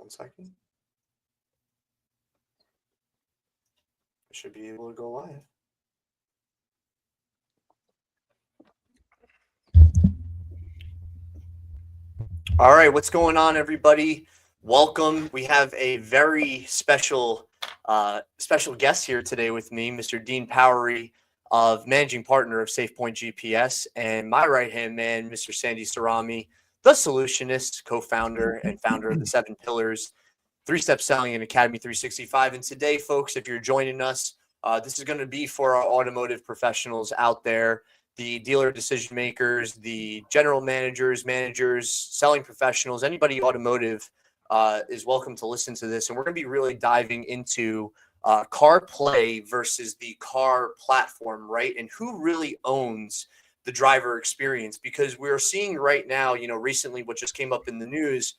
1 second. I should be able to go live. All right, what's going on, everybody? Welcome. We have a very special guest here today with me, Mr. Dean Powery, managing partner of SafePoint GPS, and my right-hand man, Mr. Sandy Sarami, the solutionist, co-founder and founder of the 7 Pillars, 3-Step Selling and Academy 365. And today, folks, if you're joining us, this is going to be for our automotive professionals out there, the dealer decision makers, the general managers, selling professionals, anybody automotive is welcome to listen to this. And we're going to be really diving into CarPlay versus the car platform, right? And who really owns the driver experience? Because we're seeing right now, recently what just came up in the news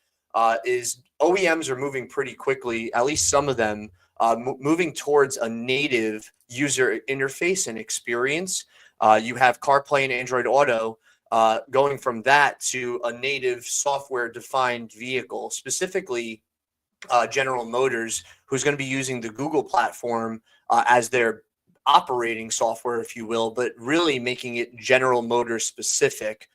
is OEMs are moving pretty quickly, at least some of them, moving towards a native user interface and experience. You have Carplay and Android Auto going from that to a native software-defined vehicle, specifically General Motors, who's going to be using the Google platform as their operating software, if you will, but really making it General Motors specific.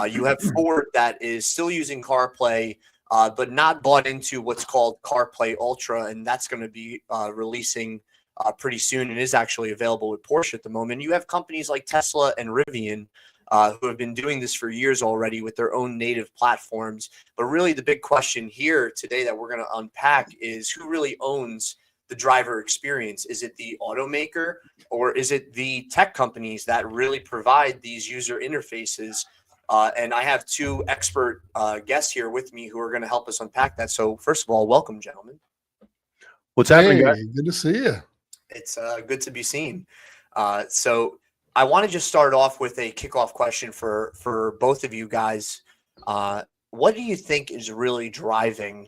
You have Ford that is still using CarPlay, but not bought into what's called CarPlay Ultra, and that's going to be releasing pretty soon and is actually available with Porsche at the moment. You have companies like Tesla and Rivian who have been doing this for years already with their own native platforms. But really the big question here today that we're going to unpack is who really owns the driver experience? Is it the automaker or is it the tech companies that really provide these user interfaces? And I have 2 expert guests here with me who are going to help us unpack that. So first of all, welcome, gentlemen. What's happening, guys? Good to see you. It's good to be seen. So I want to just start off with a kickoff question for both of you guys. What do you think is really driving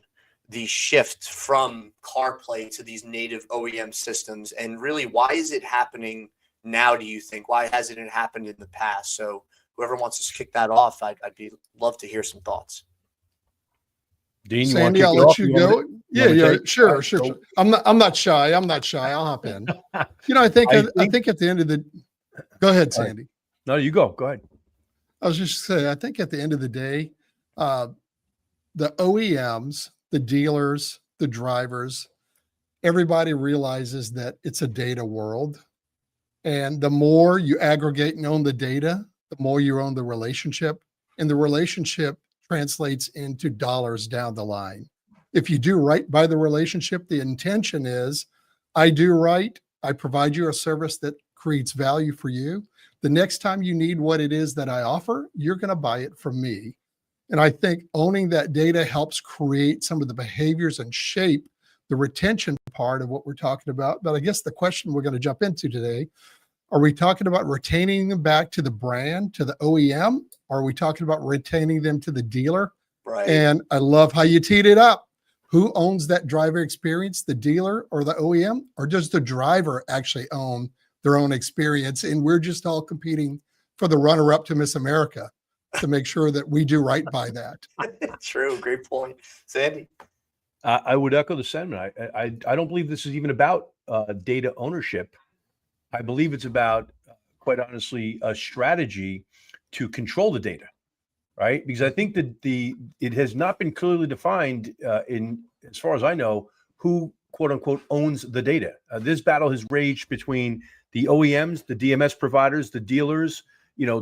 the shift from CarPlay to these native OEM systems? And really, why is it happening now, do you think? Why hasn't it happened in the past? So whoever wants to kick that off, I'd love to hear some thoughts. Dean, Sandy, I'll let you go. Yeah, sure. I'm not shy. I'll hop in. I think at the end of the, go ahead, Sandy. No, you go. Go ahead. I was just saying, I think at the end of the day, the OEMs, the dealers, the drivers, everybody realizes that it's a data world. And the more you aggregate and own the data, the more you own the relationship. And the relationship translates into dollars down the line. If you do right by the relationship, the intention is, I do right, I provide you a service that creates value for you. The next time you need what it is that I offer, you're going to buy it from me. And I think owning that data helps create some of the behaviors and shape the retention part of what we're talking about. But I guess the question we're going to jump into today, are we talking about retaining them back to the brand, to the OEM? Or are we talking about retaining them to the dealer? Right. And I love how you teed it up. Who owns that driver experience, the dealer or the OEM? Or does the driver actually own their own experience? And we're just all competing for the runner-up to Miss America to make sure that we do right by that. True. Great point. Sandy? I would echo the sentiment. I don't believe this is even about data ownership. I believe it's about, quite honestly, a strategy to control the data, right? Because I think that it has not been clearly defined as far as I know, who quote unquote owns the data. This battle has raged between the OEMs, the DMS providers, the dealers,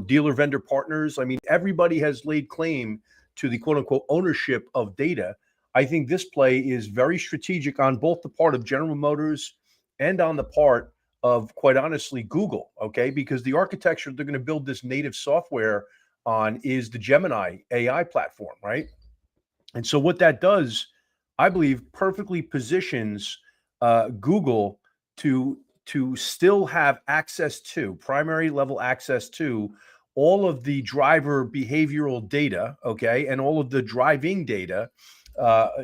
dealer vendor partners. I mean, everybody has laid claim to the quote unquote ownership of data. I think this play is very strategic on both the part of General Motors and on the part of, quite honestly, Google, okay? Because the architecture they're going to build this native software on is the Gemini AI platform, right? And so what that does, I believe, perfectly positions Google to still have access to, primary level access to, all of the driver behavioral data, okay, and all of the driving data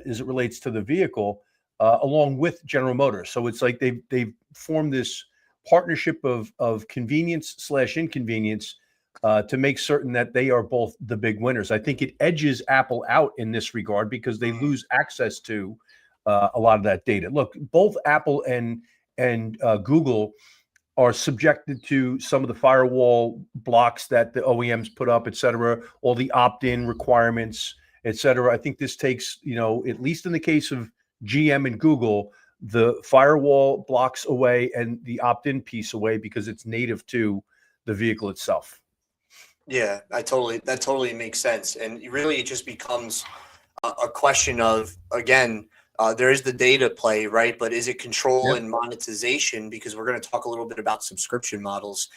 as it relates to the vehicle, along with General Motors. So it's like they've formed this partnership of convenience / inconvenience to make certain that they are both the big winners. I think it edges Apple out in this regard because they lose access to a lot of that data. Look, both Apple and Google are subjected to some of the firewall blocks that the OEMs put up, et cetera, all the opt-in requirements, et cetera. I think this takes, at least in the case of GM and Google, the firewall blocks away and the opt-in piece away because it's native to the vehicle itself. Yeah, that totally makes sense. And really it just becomes a question of, again, there is the data play, right? But is it control and monetization? Because we're going to talk a little bit about subscription models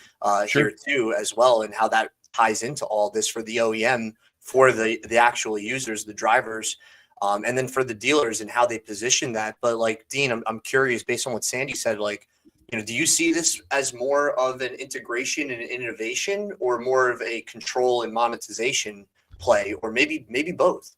here too, as well, and how that ties into all this for the OEM, for the actual users, the drivers, and then for the dealers and how they position that. But like Dean, I'm curious, based on what Sandy said, like, do you see this as more of an integration and innovation, or more of a control and monetization play, or maybe both?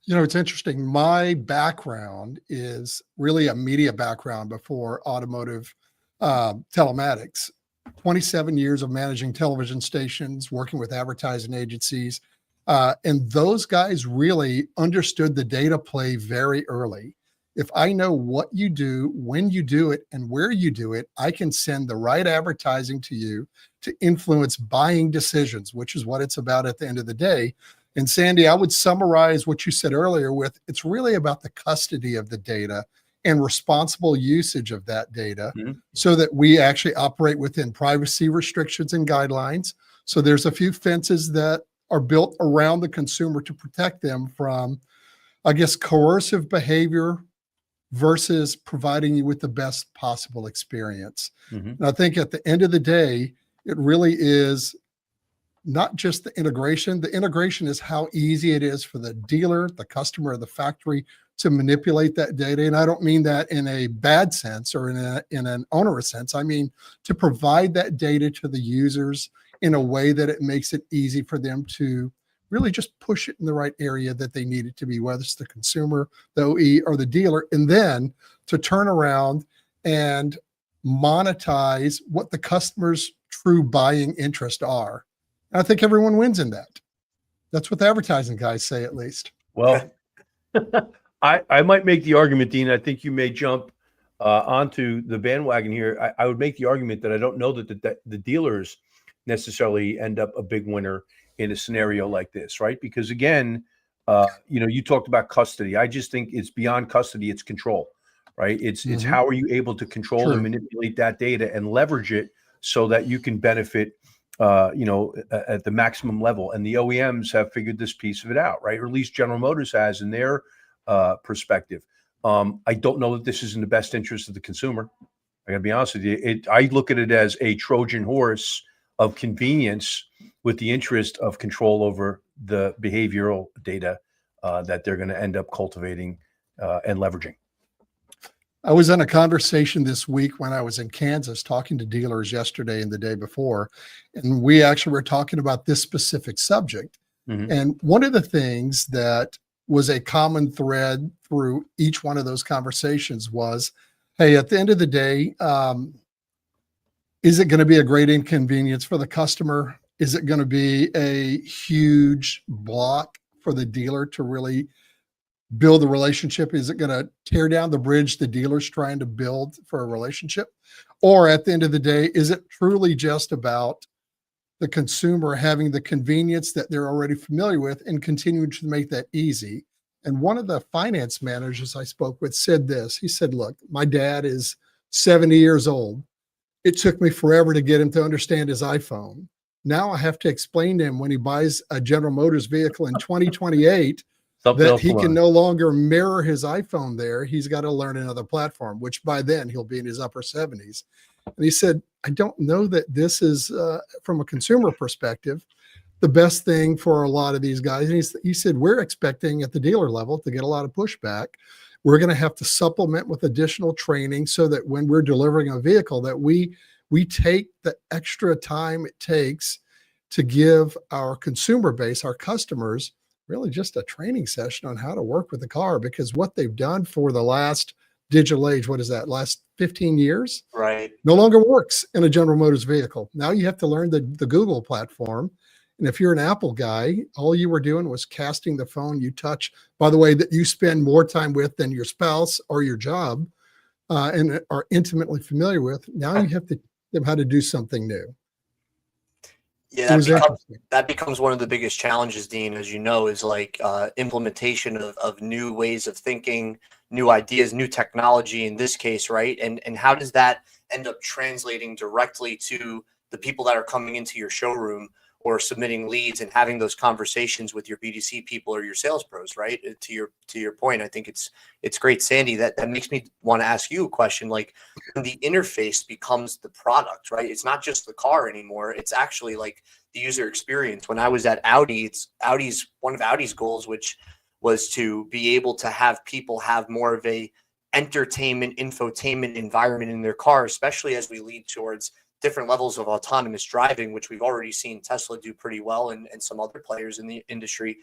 It's interesting. My background is really a media background before automotive telematics. 27 years of managing television stations, working with advertising agencies. And those guys really understood the data play very early. If I know what you do, when you do it, and where you do it, I can send the right advertising to you to influence buying decisions, which is what it's about at the end of the day. And Sandy, I would summarize what you said earlier with, it's really about the custody of the data and responsible usage of that data, so that we actually operate within privacy restrictions and guidelines. So there's a few fences that are built around the consumer to protect them from, I guess, coercive behavior versus providing you with the best possible experience. And I think at the end of the day, it really is not just the integration. The integration is how easy it is for the dealer, the customer, or the factory to manipulate that data. And I don't mean that in a bad sense or in an onerous sense. I mean to provide that data to the users in a way that it makes it easy for them to really just push it in the right area that they need it to be, whether it's the consumer, the OE, or the dealer, and then to turn around and monetize what the customer's true buying interests are. And I think everyone wins in that. That's what the advertising guys say, at least. Well, I might make the argument, Dean. I think you may jump onto the bandwagon here. I would make the argument that I don't know that the dealers necessarily end up a big winner in a scenario like this, right? Because again, you talked about custody. I just think it's beyond custody; it's control, right? It's how are you able to control and manipulate that data and leverage it so that you can benefit, at the maximum level. And the OEMs have figured this piece of it out, right? Or at least General Motors has in their perspective. I don't know that this is in the best interest of the consumer. I gotta be honest with you. I look at it as a Trojan horse of convenience with the interest of control over the behavioral data that they're going to end up cultivating and leveraging. I was in a conversation this week when I was in Kansas talking to dealers yesterday and the day before, and we actually were talking about this specific subject. And one of the things that was a common thread through each one of those conversations was, hey, at the end of the day, is it going to be a great inconvenience for the customer? Is it going to be a huge block for the dealer to really build a relationship? Is it going to tear down the bridge the dealer's trying to build for a relationship? Or at the end of the day, is it truly just about the consumer having the convenience that they're already familiar with and continuing to make that easy? And one of the finance managers I spoke with said this. He said, look, my dad is 70 years old. It took me forever to get him to understand his iPhone. Now I have to explain to him when he buys a General Motors vehicle in 2028 that he can no longer mirror his iPhone there. He's got to learn another platform, which by then he'll be in his upper 70s. And he said, I don't know that this is, from a consumer perspective, the best thing for a lot of these guys. And he said, we're expecting at the dealer level to get a lot of pushback. We're going to have to supplement with additional training so that when we're delivering a vehicle that we take the extra time it takes to give our consumer base, our customers, really just a training session on how to work with the car, because what they've done for the last digital age, what is that, last 15 years? Right. No longer works in a General Motors vehicle. Now you have to learn the Google platform And if you're an Apple guy, all you were doing was casting the phone you touch, by the way, that you spend more time with than your spouse or your job, and are intimately familiar with. Now you have to teach them how to do something new. Yeah, It was interesting. that becomes one of the biggest challenges, Dean, as you know, is like implementation of new ways of thinking, new ideas, new technology in this case, right? And how does that end up translating directly to the people that are coming into your showroom or submitting leads and having those conversations with your BDC people or your sales pros, right? To your point, I think it's great, Sandy. That makes me want to ask you a question, like when the interface becomes the product, right? It's not just the car anymore. It's actually like the user experience. When I was at Audi, it's one of Audi's goals, which was to be able to have people have more of a entertainment, infotainment environment in their car, especially as we lead towards different levels of autonomous driving, which we've already seen Tesla do pretty well and some other players in the industry.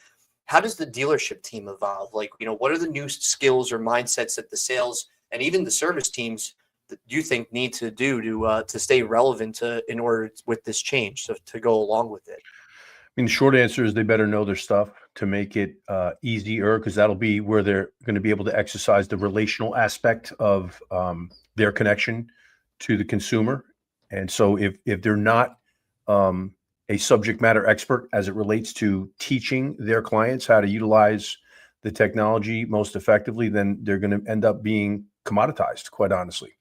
How does the dealership team evolve? Like, what are the new skills or mindsets that the sales and even the service teams that you think need to do to stay relevant in order with this change, so to go along with it? I mean, the short answer is they better know their stuff to make it easier, because that'll be where they're going to be able to exercise the relational aspect of their connection to the consumer. And so if they're not a subject matter expert as it relates to teaching their clients how to utilize the technology most effectively, then they're going to end up being commoditized, quite honestly.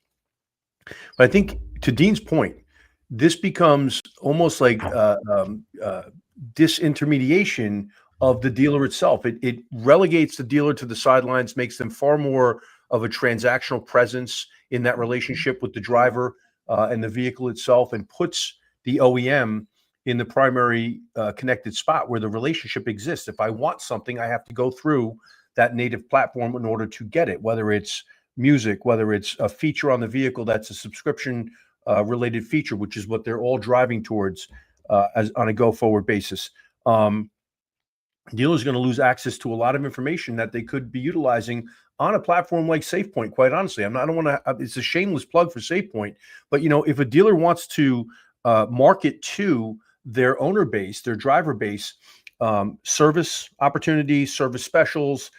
But I think, to Dean's point, this becomes almost like disintermediation of the dealer itself. It relegates the dealer to the sidelines, makes them far more of a transactional presence in that relationship with the driver and the vehicle itself, and puts the OEM in the primary connected spot where the relationship exists. If I want something, I have to go through that native platform in order to get it, whether it's music, whether it's a feature on the vehicle that's a subscription related feature, which is what they're all driving towards as on a go forward basis. Dealers are going to lose access to a lot of information that they could be utilizing on a platform like SafePoint. Quite honestly, I don't want to. It's a shameless plug for SafePoint, but if a dealer wants to market to their owner base, their driver base, service opportunities, service specials,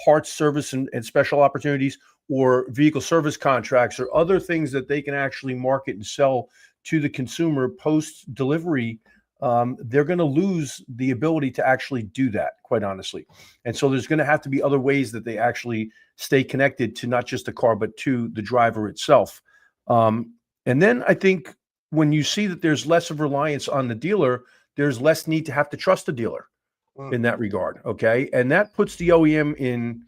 parts service and special opportunities, or vehicle service contracts, or other things that they can actually market and sell to the consumer post delivery, they're going to lose the ability to actually do that, quite honestly. And so there's going to have to be other ways that they actually stay connected to not just the car, but to the driver itself. And then I think when you see that there's less of reliance on the dealer, there's less need to have to trust the dealer in that regard. Okay. And that puts the OEM in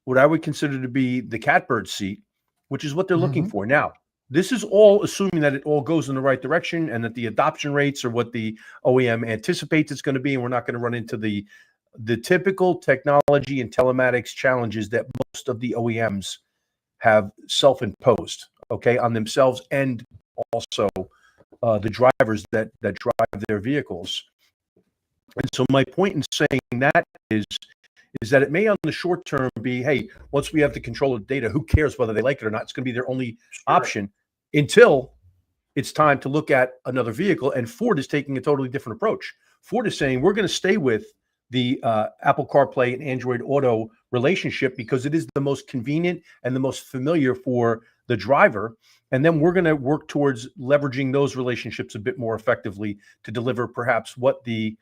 what I would consider to be the catbird seat, which is what they're looking for. Now, this is all assuming that it all goes in the right direction and that the adoption rates are what the OEM anticipates it's going to be, and we're not going to run into the typical technology and telematics challenges that most of the OEMs have self-imposed, okay, on themselves, and also the drivers that drive their vehicles. And so my point in saying that is that it may on the short term be, hey, once we have the control of the data, who cares whether they like it or not? It's going to be their only option until it's time to look at another vehicle. And Ford is taking a totally different approach. Ford is saying, we're going to stay with the Apple Carplay and Android Auto relationship because it is the most convenient and the most familiar for the driver. And then we're going to work towards leveraging those relationships a bit more effectively to deliver perhaps what the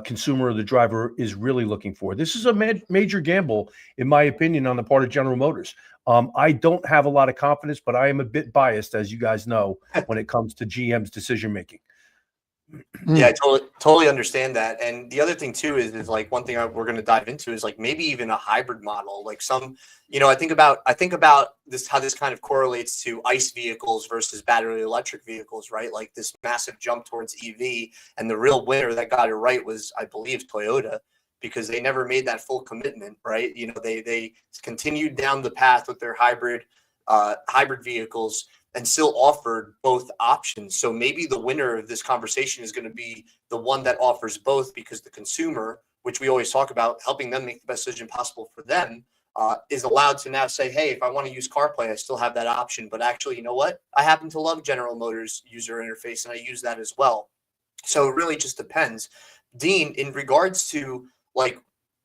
consumer or the driver is really looking for. This is a major gamble, in my opinion, on the part of General Motors. I don't have a lot of confidence, but I am a bit biased, as you guys know, when it comes to GM's decision making. Yeah, I totally understand that. And the other thing too is like one thing we're going to dive into is like maybe even a hybrid model. Like some, I think about this, how this kind of correlates to ICE vehicles versus battery electric vehicles, right? Like this massive jump towards EV, and the real winner that got it right was, I believe, Toyota, because they never made that full commitment, right? They continued down the path with their hybrid vehicles and still offered both options. So maybe the winner of this conversation is going to be the one that offers both, because the consumer, which we always talk about, helping them make the best decision possible for them, is allowed to now say, hey, if I want to use CarPlay, I still have that option. But actually, you know what? I happen to love General Motors user interface, and I use that as well. So it really just depends. Dean, in regards to like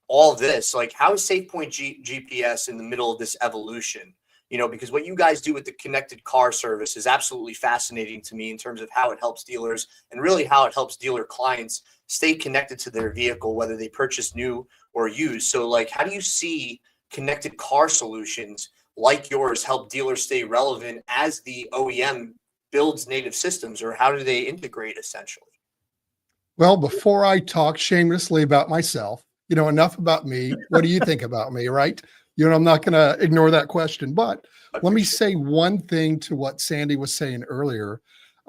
all this, like how is SafePoint GPS in the middle of this evolution? You know, because what you guys do with the connected car service is absolutely fascinating to me in terms of how it helps dealers and really how it helps dealer clients stay connected to their vehicle, whether they purchase new or used. So like, how do you see connected car solutions like yours help dealers stay relevant as the OEM builds native systems, or how do they integrate essentially? Well, before I talk shamelessly about myself, enough about me. What do you think about me, right? I'm not going to ignore that question, but let me say one thing to what Sandy was saying earlier.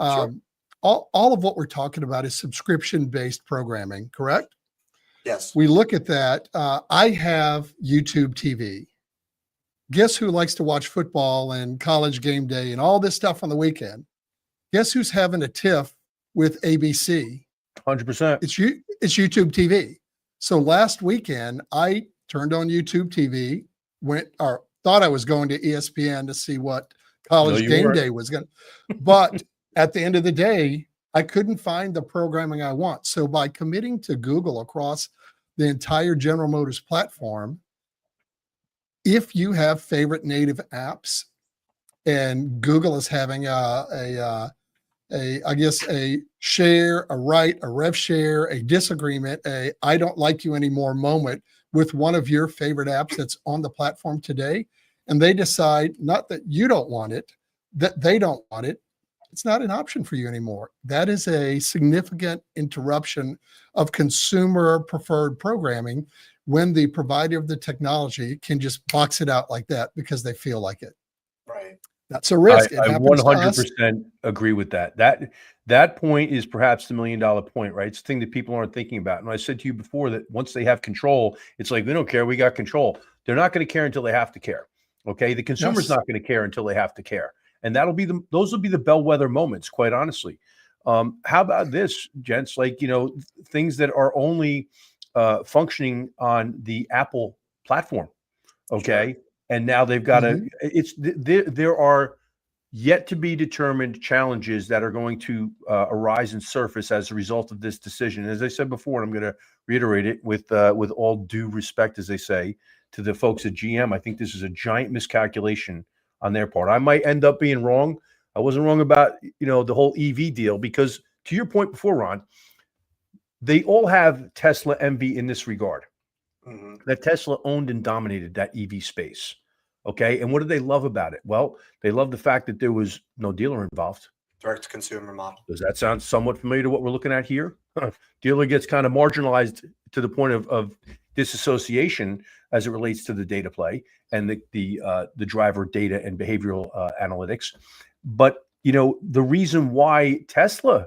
Sure. All of what we're talking about is subscription-based programming, correct? Yes. We look at that. I have YouTube TV. Guess who likes to watch football and college game day and all this stuff on the weekend? Guess who's having a tiff with ABC? 100%. It's YouTube TV. So last weekend, I turned on YouTube TV, thought I was going to ESPN to see what college game day was going to, but at the end of the day, I couldn't find the programming I want. So by committing to Google across the entire General Motors platform, if you have favorite native apps and Google is having a share, a write, a rev share, a disagreement, a I don't like you anymore moment with one of your favorite apps that's on the platform today, and they decide not that you don't want it, that they don't want it, it's not an option for you anymore. That is a significant interruption of consumer preferred programming when the provider of the technology can just box it out like that because they feel like it. Right. That's a risk. I 100% agree with that. That point is perhaps the $1 million point, right? It's the thing that people aren't thinking about. And I said to you before that once they have control, it's like, we don't care. We got control. They're not going to care until they have to care. Okay. The consumer's not going to care until they have to care. And those will be the bellwether moments, quite honestly. How about this, gents? Like, things that are only functioning on the Apple platform. Okay. Sure. And now they've got there are yet to be determined challenges that are going to arise and surface as a result of this decision. As I said before, and I'm going to reiterate it with all due respect, as they say, to the folks at GM, I think this is a giant miscalculation on their part. I might end up being wrong. I wasn't wrong about, the whole EV deal, because to your point before, Ron, they all have Tesla envy in this regard. That Tesla owned and dominated that EV space. Okay. And what do they love about it? Well, they love the fact that there was no dealer involved. Direct to consumer model. Does that sound somewhat familiar to what we're looking at here? Dealer gets kind of marginalized to the point of disassociation as it relates to the data play and the driver data and behavioral analytics. But, the reason why Tesla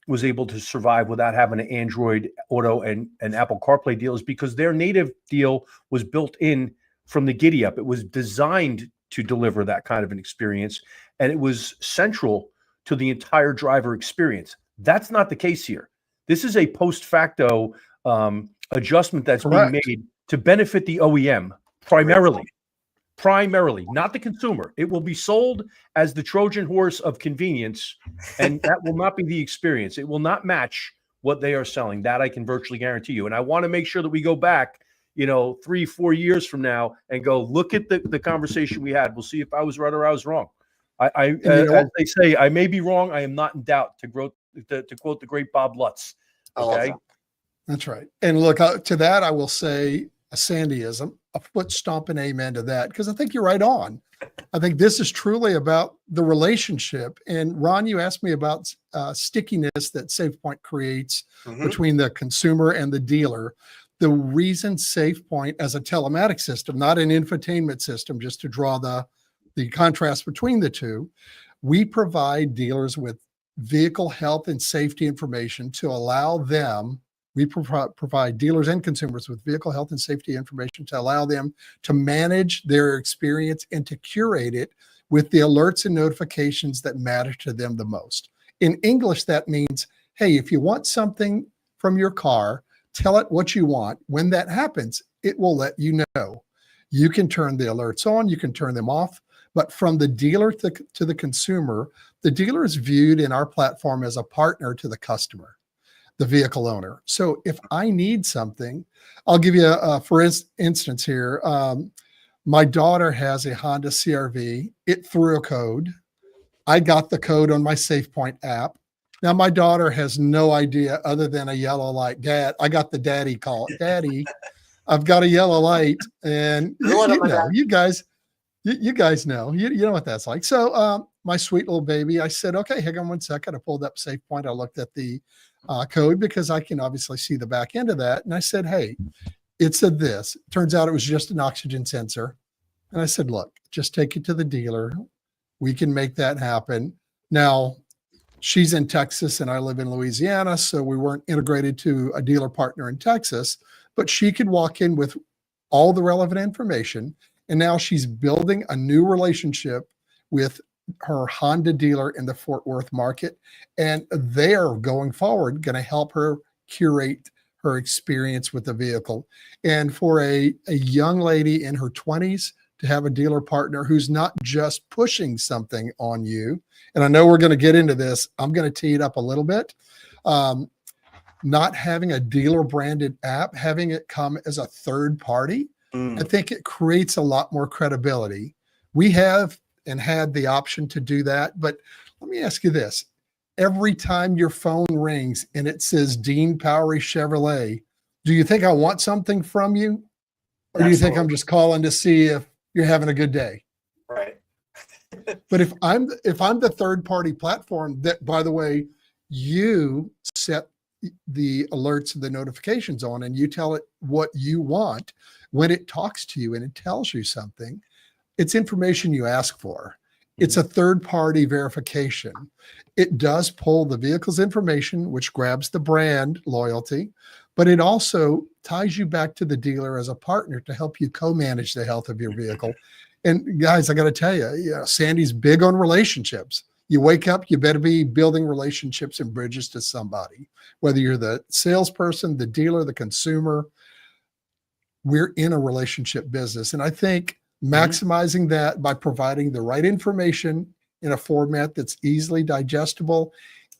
was able to survive without having an Android Auto and Apple Carplay deal is because their native deal was built in from the giddy up. It was designed to deliver that kind of an experience, and it was central to the entire driver experience. That's not the case here. This is a post facto adjustment that's being made to benefit the OEM primarily, not the consumer. It will be sold as the Trojan horse of convenience, and that will not be the experience. It will not match what they are selling. That I can virtually guarantee you. And I want to make sure that we go back, 3-4 years from now and go look at the conversation we had. We'll see if I was right or I was wrong. As they say, I may be wrong. I am not in doubt, to quote the great Bob Lutz. Okay, that's right. And look, to that I will say a Sandyism, a foot stomp and amen to that, because I think you're right on. I think this is truly about the relationship. And Ron, you asked me about stickiness that SafePoint creates between the consumer and the dealer. The reason SafePoint as a telematics system, not an infotainment system, just to draw the contrast between the two, we provide dealers with vehicle health and safety information to allow them. We provide dealers and consumers with vehicle health and safety information to allow them to manage their experience and to curate it with the alerts and notifications that matter to them the most. In English, that means, hey, if you want something from your car, tell it what you want. When that happens, it will let you know. You can turn the alerts on, you can turn them off, but from the dealer to the consumer, the dealer is viewed in our platform as a partner to the customer. the vehicle owner. So if I need something, I'll give you for instance here. My daughter has a Honda CRV. It threw a code. I got the code on my SafePoint app. Now my daughter has no idea other than a yellow light. Dad, I got the daddy call. Daddy, I've got a yellow light, and you guys, you guys know, you know what that's like. So my sweet little baby, I said, okay, hang on one second. I pulled up SafePoint. I looked at the code because I can obviously see the back end of that. And I said, hey, it said this. Turns out it was just an oxygen sensor. And I said, look, just take it to the dealer. We can make that happen. Now, she's in Texas and I live in Louisiana, so we weren't integrated to a dealer partner in Texas, but she could walk in with all the relevant information. And now she's building a new relationship with her Honda dealer in the Fort Worth market. And they're going forward going to help her curate her experience with the vehicle. And for a young lady in her 20s to have a dealer partner who's not just pushing something on you, and I know we're going to get into this, I'm going to tee it up a little bit. Not having a dealer branded app, having it come as a third party, I think it creates a lot more credibility. We have and had the option to do that. But let me ask you this. Every time your phone rings and it says Dean Powery Chevrolet, do you think I want something from you? Or do you think I'm just calling to see if you're having a good day? Right. But if I'm the third party platform that, by the way, you set the alerts and the notifications on, and you tell it what you want, when it talks to you and it tells you something, it's information you ask for. It's a third party verification. It does pull the vehicle's information, which grabs the brand loyalty, but it also ties you back to the dealer as a partner to help you co-manage the health of your vehicle. And guys, I got to tell you, Sandy's big on relationships. You wake up, you better be building relationships and bridges to somebody, whether you're the salesperson, the dealer, the consumer. We're in a relationship business. And I think maximizing that by providing the right information in a format that's easily digestible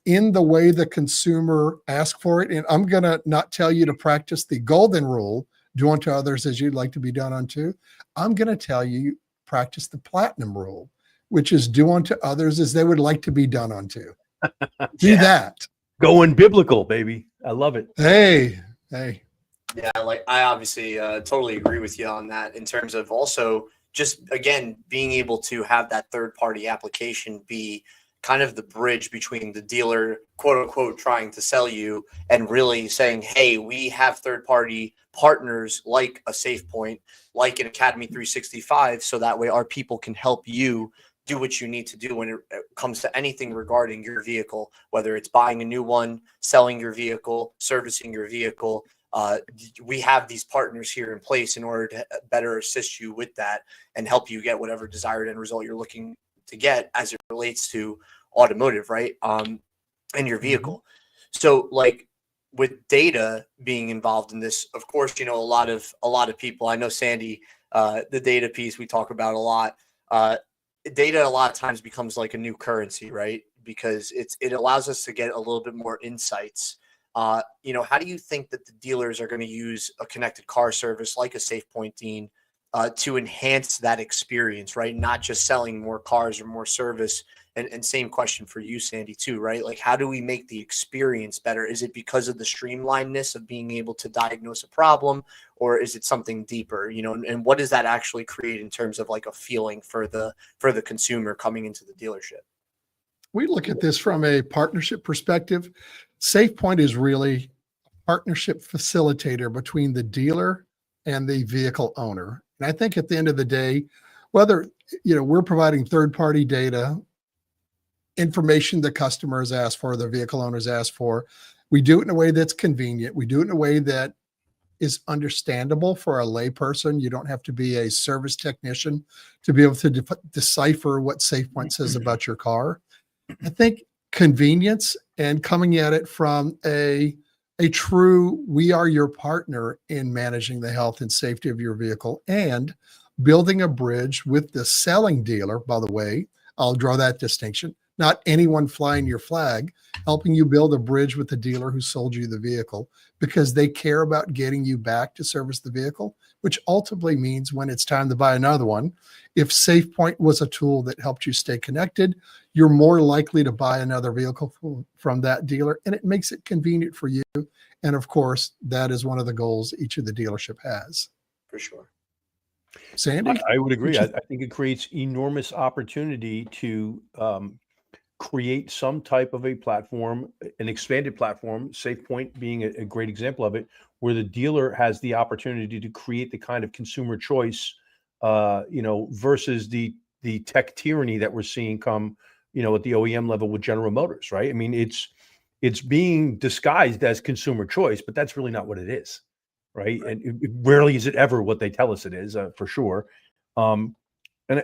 in the way the consumer asks for it. And I'm going to not tell you to practice the golden rule, do unto others as you'd like to be done unto. I'm going to tell you, practice the platinum rule, which is do unto others as they would like to be done unto. Do that. Going biblical, baby. I love it. Hey. Yeah, like I obviously totally agree with you on that in terms of also just, again, being able to have that third party application be kind of the bridge between the dealer, quote unquote, trying to sell you and really saying, hey, we have third party partners like a SafePoint, like an Academy 365. So that way our people can help you do what you need to do when it comes to anything regarding your vehicle, whether it's buying a new one, selling your vehicle, servicing your vehicle. We have these partners here in place in order to better assist you with that and help you get whatever desired end result you're looking to get as it relates to automotive, right? And your vehicle. So like with data being involved in this, of course, you know, a lot of people, I know Sandy, the data piece we talk about a lot, data a lot of times becomes like a new currency, right? Because it allows us to get a little bit more insights. You know, how do you think that the dealers are going to use a connected car service like a SafePoint, Dean, to enhance that experience, right? Not just selling more cars or more service. And same question for you, Sandy, too, right? Like, how do we make the experience better? Is it because of the streamlinedness of being able to diagnose a problem, or is it something deeper, you know, and what does that actually create in terms of like a feeling for the consumer coming into the dealership? We look at this from a partnership perspective. SafePoint is really a partnership facilitator between the dealer and the vehicle owner. And I think at the end of the day, whether, you know, we're providing third-party data, information the customers ask for, the vehicle owners ask for, we do it in a way that's convenient. We do it in a way that is understandable for a layperson. You don't have to be a service technician to be able to decipher what SafePoint says about your car. I think convenience and coming at it from a true, we are your partner in managing the health and safety of your vehicle, and building a bridge with the selling dealer. By the way, I'll draw that distinction, not anyone flying your flag, helping you build a bridge with the dealer who sold you the vehicle, because they care about getting you back to service the vehicle, which ultimately means when it's time to buy another one, if SafePoint was a tool that helped you stay connected, you're more likely to buy another vehicle from that dealer, and it makes it convenient for you. And of course, that is one of the goals each of the dealership has. For sure. Sandy? I would agree. I think it creates enormous opportunity to create some type of a platform, an expanded platform, SafePoint being a great example of it, where the dealer has the opportunity to create the kind of consumer choice, versus the tech tyranny that we're seeing come, at the OEM level with General Motors, right? I mean, it's being disguised as consumer choice, but that's really not what it is, right? And it rarely is it ever what they tell us it is, for sure. And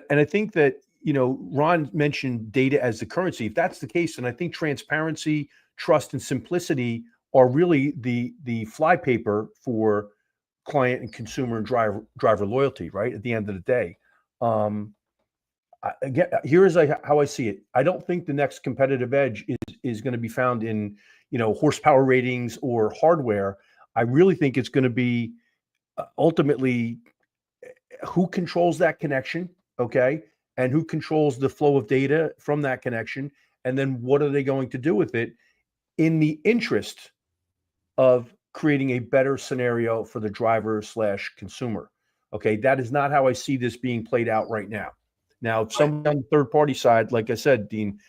I think that, Ron mentioned data as the currency. If that's the case, then I think transparency, trust, and simplicity are really the flypaper for client and consumer and driver loyalty, right? At the end of the day. Again, here's how I see it. I don't think the next competitive edge is going to be found in, horsepower ratings or hardware. I really think it's going to be ultimately who controls that connection, okay, and who controls the flow of data from that connection, and then what are they going to do with it in the interest of creating a better scenario for the driver/consumer. Okay, that is not how I see this being played out right now. Now, if somebody on the third party side, like I said, Dean,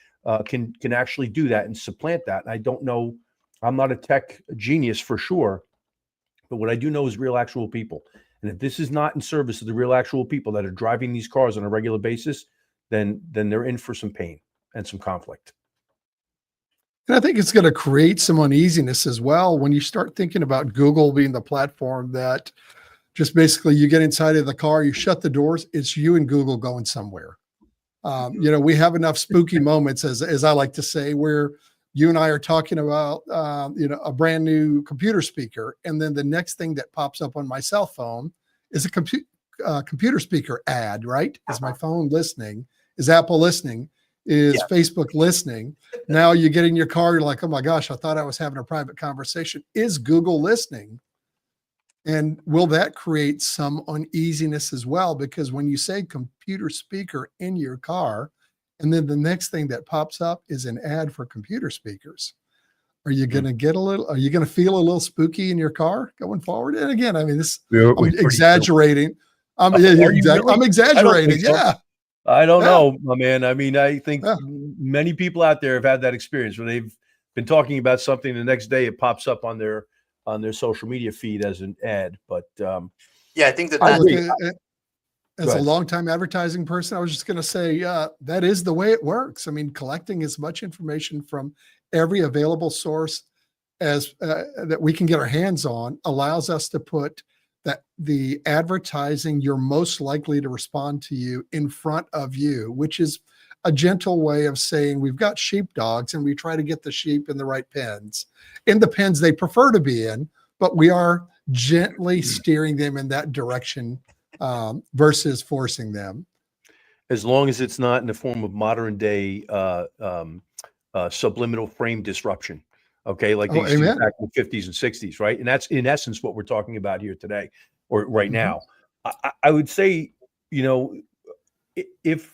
can actually do that and supplant that. And I don't know, I'm not a tech genius for sure, but what I do know is real actual people. And if this is not in service of the real actual people that are driving these cars on a regular basis, then they're in for some pain and some conflict. And I think it's going to create some uneasiness as well when you start thinking about Google being the platform that just basically you get inside of the car, you shut the doors, it's you and Google going somewhere. We have enough spooky moments, as I like to say, where you and I are talking about, a brand new computer speaker. And then the next thing that pops up on my cell phone is a computer speaker ad, right? Is my phone listening? Is Apple listening? Is Facebook listening? Now you get in your car, you're like, oh my gosh, I thought I was having a private conversation. Is Google listening? And will that create some uneasiness as well? Because when you say computer speaker in your car, and then the next thing that pops up is an ad for computer speakers, are you going to are you going to feel a little spooky in your car going forward? And again, I mean, I'm exaggerating. I'm exaggerating. Yeah. I don't know, my man. I mean, I think many people out there have had that experience where they've been talking about something, the next day it pops up on their social media feed as an ad. But I think that as a longtime advertising person, I was just going to say that is the way it works. I mean, collecting as much information from every available source as that we can get our hands on allows us to put the advertising you're most likely to respond to you in front of you, which is a gentle way of saying we've got sheepdogs and we try to get the sheep in the right pens, in the pens they prefer to be in, but we are gently steering them in that direction versus forcing them. As long as it's not in the form of modern day subliminal frame disruption. Okay, like they used to do back in the 50s and 60s, right? And that's in essence what we're talking about here today or right now. I would say, if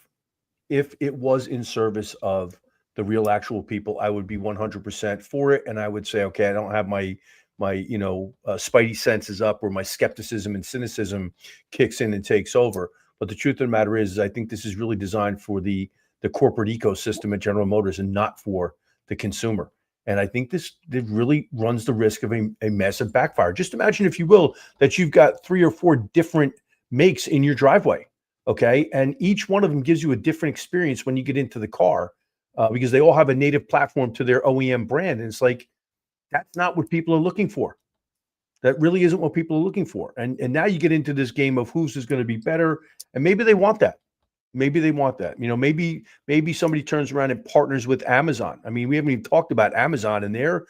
it was in service of the real actual people, I would be 100% for it. And I would say, okay, I don't have my spidey senses up where my skepticism and cynicism kicks in and takes over. But the truth of the matter is I think this is really designed for the corporate ecosystem at General Motors and not for the consumer. And I think it really runs the risk of a massive backfire. Just imagine, if you will, that you've got 3 or 4 different makes in your driveway. Okay. And each one of them gives you a different experience when you get into the car because they all have a native platform to their OEM brand. And it's like, that's not what people are looking for. That really isn't what people are looking for. And now you get into this game of whose is going to be better. And maybe they want that. Maybe maybe somebody turns around and partners with Amazon. I mean, we haven't even talked about Amazon and their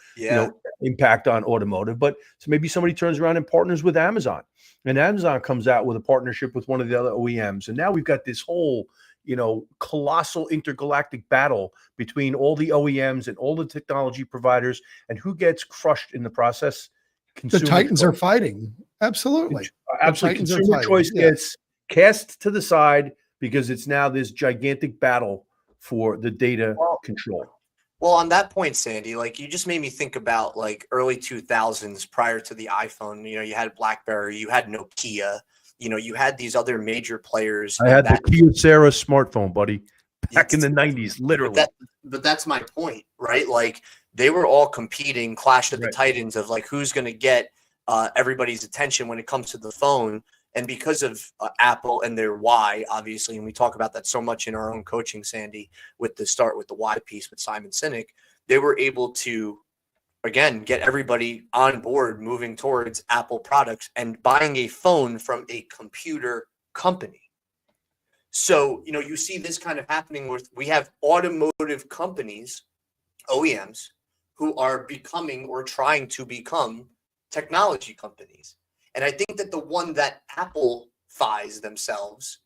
impact on automotive, but so maybe somebody turns around and partners with Amazon, and Amazon comes out with a partnership with one of the other OEMs. And now we've got this whole colossal intergalactic battle between all the OEMs and all the technology providers, and who gets crushed in the process? The Titans are choice. fighting. Absolutely. Absolutely. Titans are Consumer fighting. choice Yeah. gets cast to the side because it's now this gigantic battle for the data control. Well, on that point, Sandy, like you just made me think about like early 2000s prior to the iPhone. You had BlackBerry, you had Nokia, you had these other major players. I had the Kyocera smartphone, buddy, back in the 90s, literally. But that's my point, right? Like they were all competing, Clash of the Titans of like who's going to get everybody's attention when it comes to the phone. And because of Apple and their why, obviously, and we talk about that so much in our own coaching, Sandy, with the why piece with Simon Sinek, they were able to, again, get everybody on board moving towards Apple products and buying a phone from a computer company. So, you see this kind of happening with, we have automotive companies, OEMs, who are becoming or trying to become technology companies. And I think that the one that Apple-fies themselves,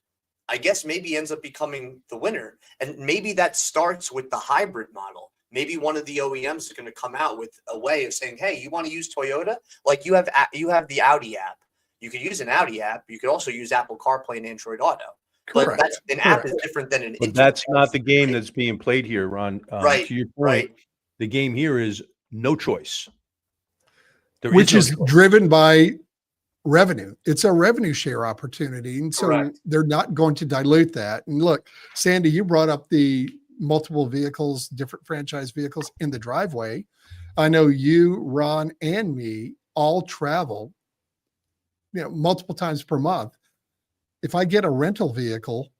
I guess maybe ends up becoming the winner. And maybe that starts with the hybrid model. Maybe one of the OEMs is going to come out with a way of saying, hey, you want to use Toyota? Like you have the Audi app. You could use an Audi app. You could also use Apple CarPlay and Android Auto. Correct. But app is different than an But that's not the game that's being played here, Ron. Right. To your point, the game here is no choice. Which is driven by revenue. It's a revenue share opportunity. And so they're not going to dilute that. And look, Sandy, you brought up the multiple vehicles, different franchise vehicles in the driveway. I know you, Ron, and me all travel, multiple times per month. If I get a rental vehicle,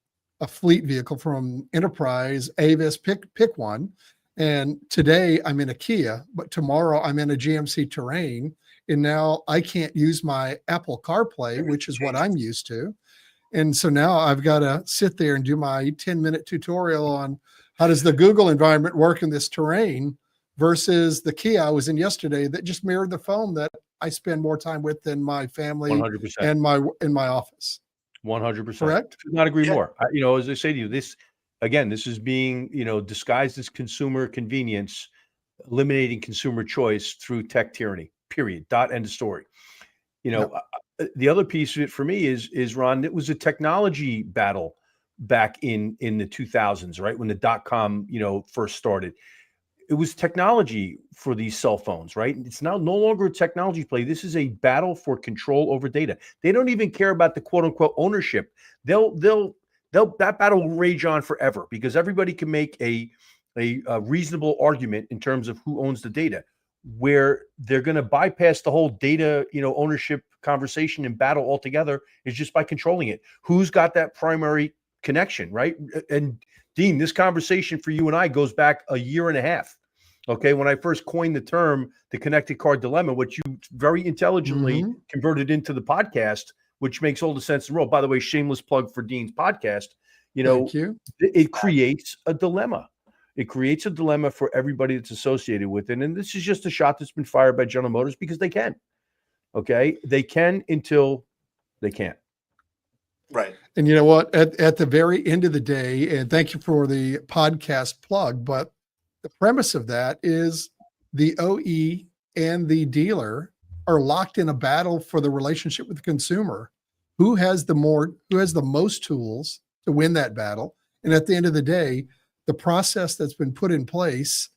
a fleet vehicle from Enterprise, Avis, pick one. And today I'm in a Kia, but tomorrow I'm in a GMC Terrain. And now I can't use my Apple CarPlay, which is what I'm used to. And so now I've got to sit there and do my 10-minute tutorial on how does the Google environment work in this Terrain versus the Kia I was in yesterday that just mirrored the phone that I spend more time with than my family 100%. and in my office. 100%. Correct? Could not agree more. As I say to you, this is being, disguised as consumer convenience, eliminating consumer choice through tech tyranny. Period. End of story. The other piece of it for me is Ron, it was a technology battle back in the 2000s, right? When the .com, first started. It was technology for these cell phones, right? It's now no longer a technology play. This is a battle for control over data. They don't even care about the quote unquote ownership. That battle will rage on forever because everybody can make a reasonable argument in terms of who owns the data. Where they're going to bypass the whole data, ownership conversation and battle altogether is just by controlling it. Who's got that primary connection, right? And Dean, this conversation for you and I goes back a year and a half. Okay, when I first coined the term the connected car dilemma, which you very intelligently converted into the podcast, which makes all the sense in the world. By the way, shameless plug for Dean's podcast. Thank you. It creates a dilemma. It creates a dilemma for everybody that's associated with it. And this is just a shot that's been fired by General Motors because they can. Okay. They can until they can't. Right. And you know what? At the very end of the day, and thank you for the podcast plug, but the premise of that is the OE and the dealer are locked in a battle for the relationship with the consumer. Who has the most tools to win that battle? And at the end of the day, the process that's been put in place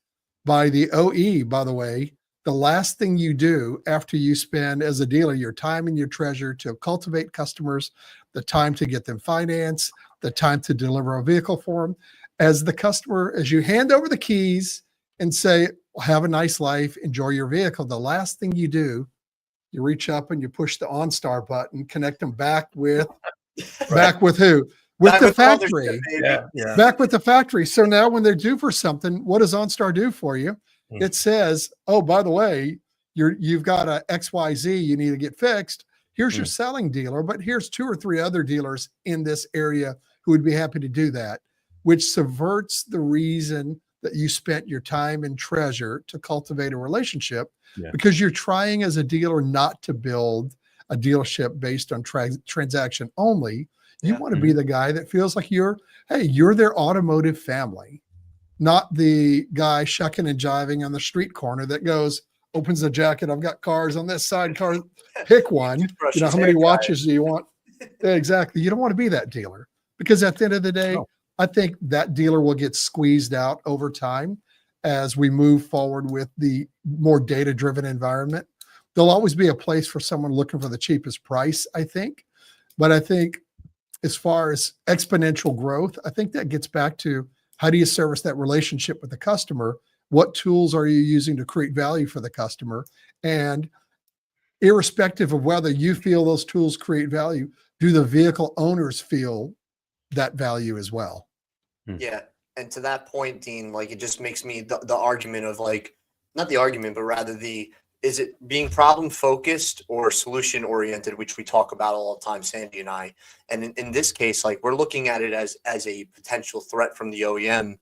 by the OE, by the way, the last thing you do after you spend as a dealer your time and your treasure to cultivate customers, the time to get them financed, the time to deliver a vehicle for them, as the customer, as you hand over the keys and say, have a nice life, enjoy your vehicle, the last thing you do, you reach up and you push the OnStar button, connect them back with who? With the factory. Back with the factory. So now when they're due for something, what does OnStar do for you? It says, oh, by the way, you've got a XYZ you need to get fixed. Here's your selling dealer, but here's 2 or 3 other dealers in this area who would be happy to do that, which subverts the reason that you spent your time and treasure to cultivate a relationship because you're trying as a dealer not to build a dealership based on transaction only. You Yeah. want to be the guy that feels like you're their automotive family, not the guy shucking and jiving on the street corner that goes, opens the jacket. I've got cars on this side, car, pick one. You know, how many watches do you want? Exactly. You don't want to be that dealer, because at the end of the day, No. I think that dealer will get squeezed out over time as we move forward with the more data-driven environment. There'll always be a place for someone looking for the cheapest price, I think. But I think as far as exponential growth, I think that gets back to, how do you service that relationship with the customer? What tools are you using to create value for the customer? And irrespective of whether you feel those tools create value, do the vehicle owners feel that value as well? Yeah. And to that point, Dean, like, it just makes me the argument of, like, not the argument, but rather is it being problem focused or solution oriented, which we talk about all the time, Sandy and I. And in this case, like, we're looking at it as a potential threat from the OEM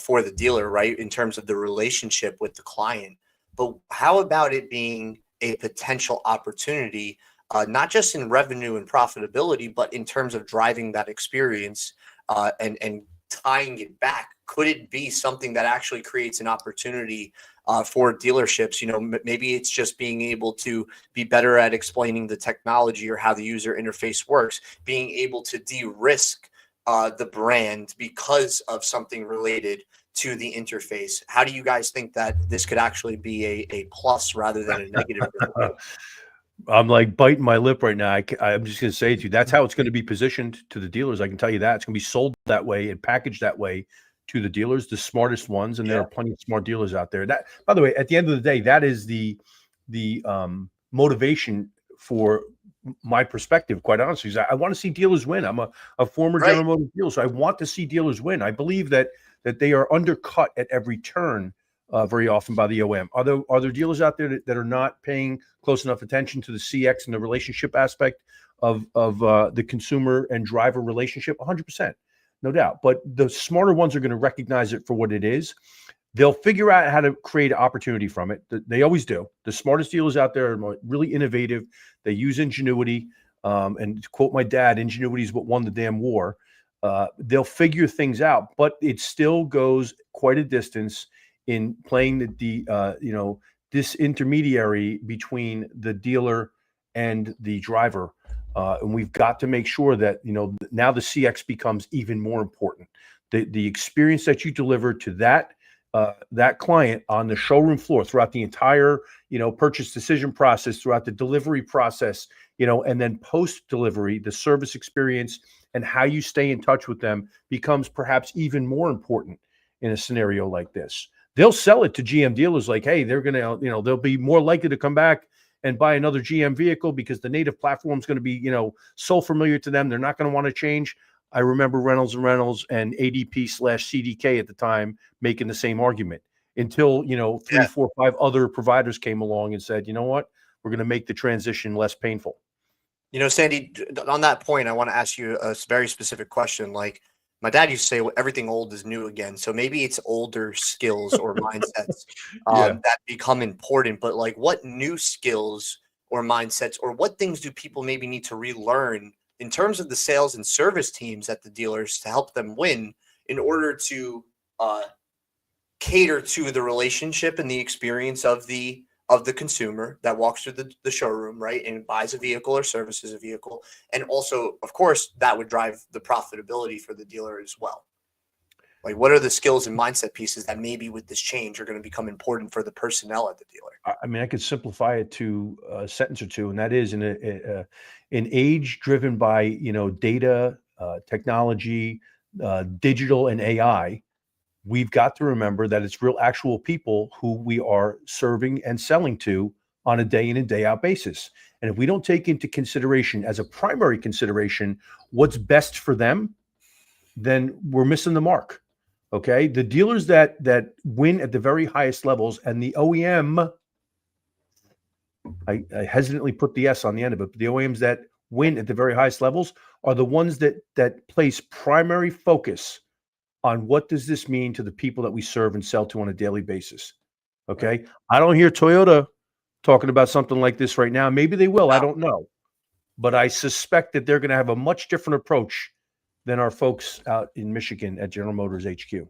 for the dealer, right? In terms of the relationship with the client. But how about it being a potential opportunity, not just in revenue and profitability, but in terms of driving that experience and tying it back? Could it be something that actually creates an opportunity for dealerships? You know, maybe it's just being able to be better at explaining the technology or how the user interface works, being able to de-risk the brand because of something related to the interface. How do you guys think that this could actually be a plus rather than a negative? I'm like biting my lip right now. I'm just going to say to you, that's how it's going to be positioned to the dealers. I can tell you that it's going to be sold that way and packaged that way to the dealers, the smartest ones. And there are plenty of smart dealers out there. That, by the way, at the end of the day, that is the motivation for my perspective, quite honestly, is I want to see dealers win. I'm a former General Motors dealer, so I want to see dealers win. I believe that they are undercut at every turn very often by the OEM. Are there dealers out there that are not paying close enough attention to the CX and the relationship aspect of the consumer and driver relationship? 100%, no doubt. But the smarter ones are going to recognize it for what it is. They'll figure out how to create opportunity from it. They always do. The smartest dealers out there are really innovative. They use ingenuity. And to quote my dad, ingenuity is what won the damn war. They'll figure things out, but it still goes quite a distance in playing this intermediary between the dealer and the driver. And we've got to make sure that, now the CX becomes even more important. The experience that you deliver to that client on the showroom floor throughout the entire, purchase decision process, throughout the delivery process, and then post-delivery, the service experience and how you stay in touch with them becomes perhaps even more important in a scenario like this. They'll sell it to GM dealers like, hey, they're going to, they'll be more likely to come back and buy another GM vehicle because the native platform is going to be, so familiar to them. They're not going to want to change. I remember Reynolds and ADP/CDK at the time making the same argument until, 3, 4, 5 other providers came along and said, you know what, we're going to make the transition less painful. Sandy, on that point, I want to ask you a very specific question. Like, my dad used to say, well, everything old is new again. So maybe it's older skills or mindsets that become important. But, like, what new skills or mindsets, or what things do people maybe need to relearn in terms of the sales and service teams at the dealers to help them win, in order to cater to the relationship and the experience of the consumer that walks through the showroom, right, and buys a vehicle or services a vehicle. And also, of course, that would drive the profitability for the dealer as well. Like, what are the skills and mindset pieces that maybe with this change are going to become important for the personnel at the dealer? I mean, I could simplify it to a sentence or two, and that is, in an age driven by, data, technology, digital, and AI, we've got to remember that it's real actual people who we are serving and selling to on a day in and day out basis. And if we don't take into consideration, as a primary consideration, what's best for them, then we're missing the mark. Okay. The dealers that win at the very highest levels, and the OEM, I hesitantly put the S on the end of it, but the OEMs that win at the very highest levels are the ones that place primary focus on what does this mean to the people that we serve and sell to on a daily basis. Okay. Right. I don't hear Toyota talking about something like this right now. Maybe they will. I don't know. but I suspect that they're going to have a much different approach than our folks out in Michigan at General Motors HQ.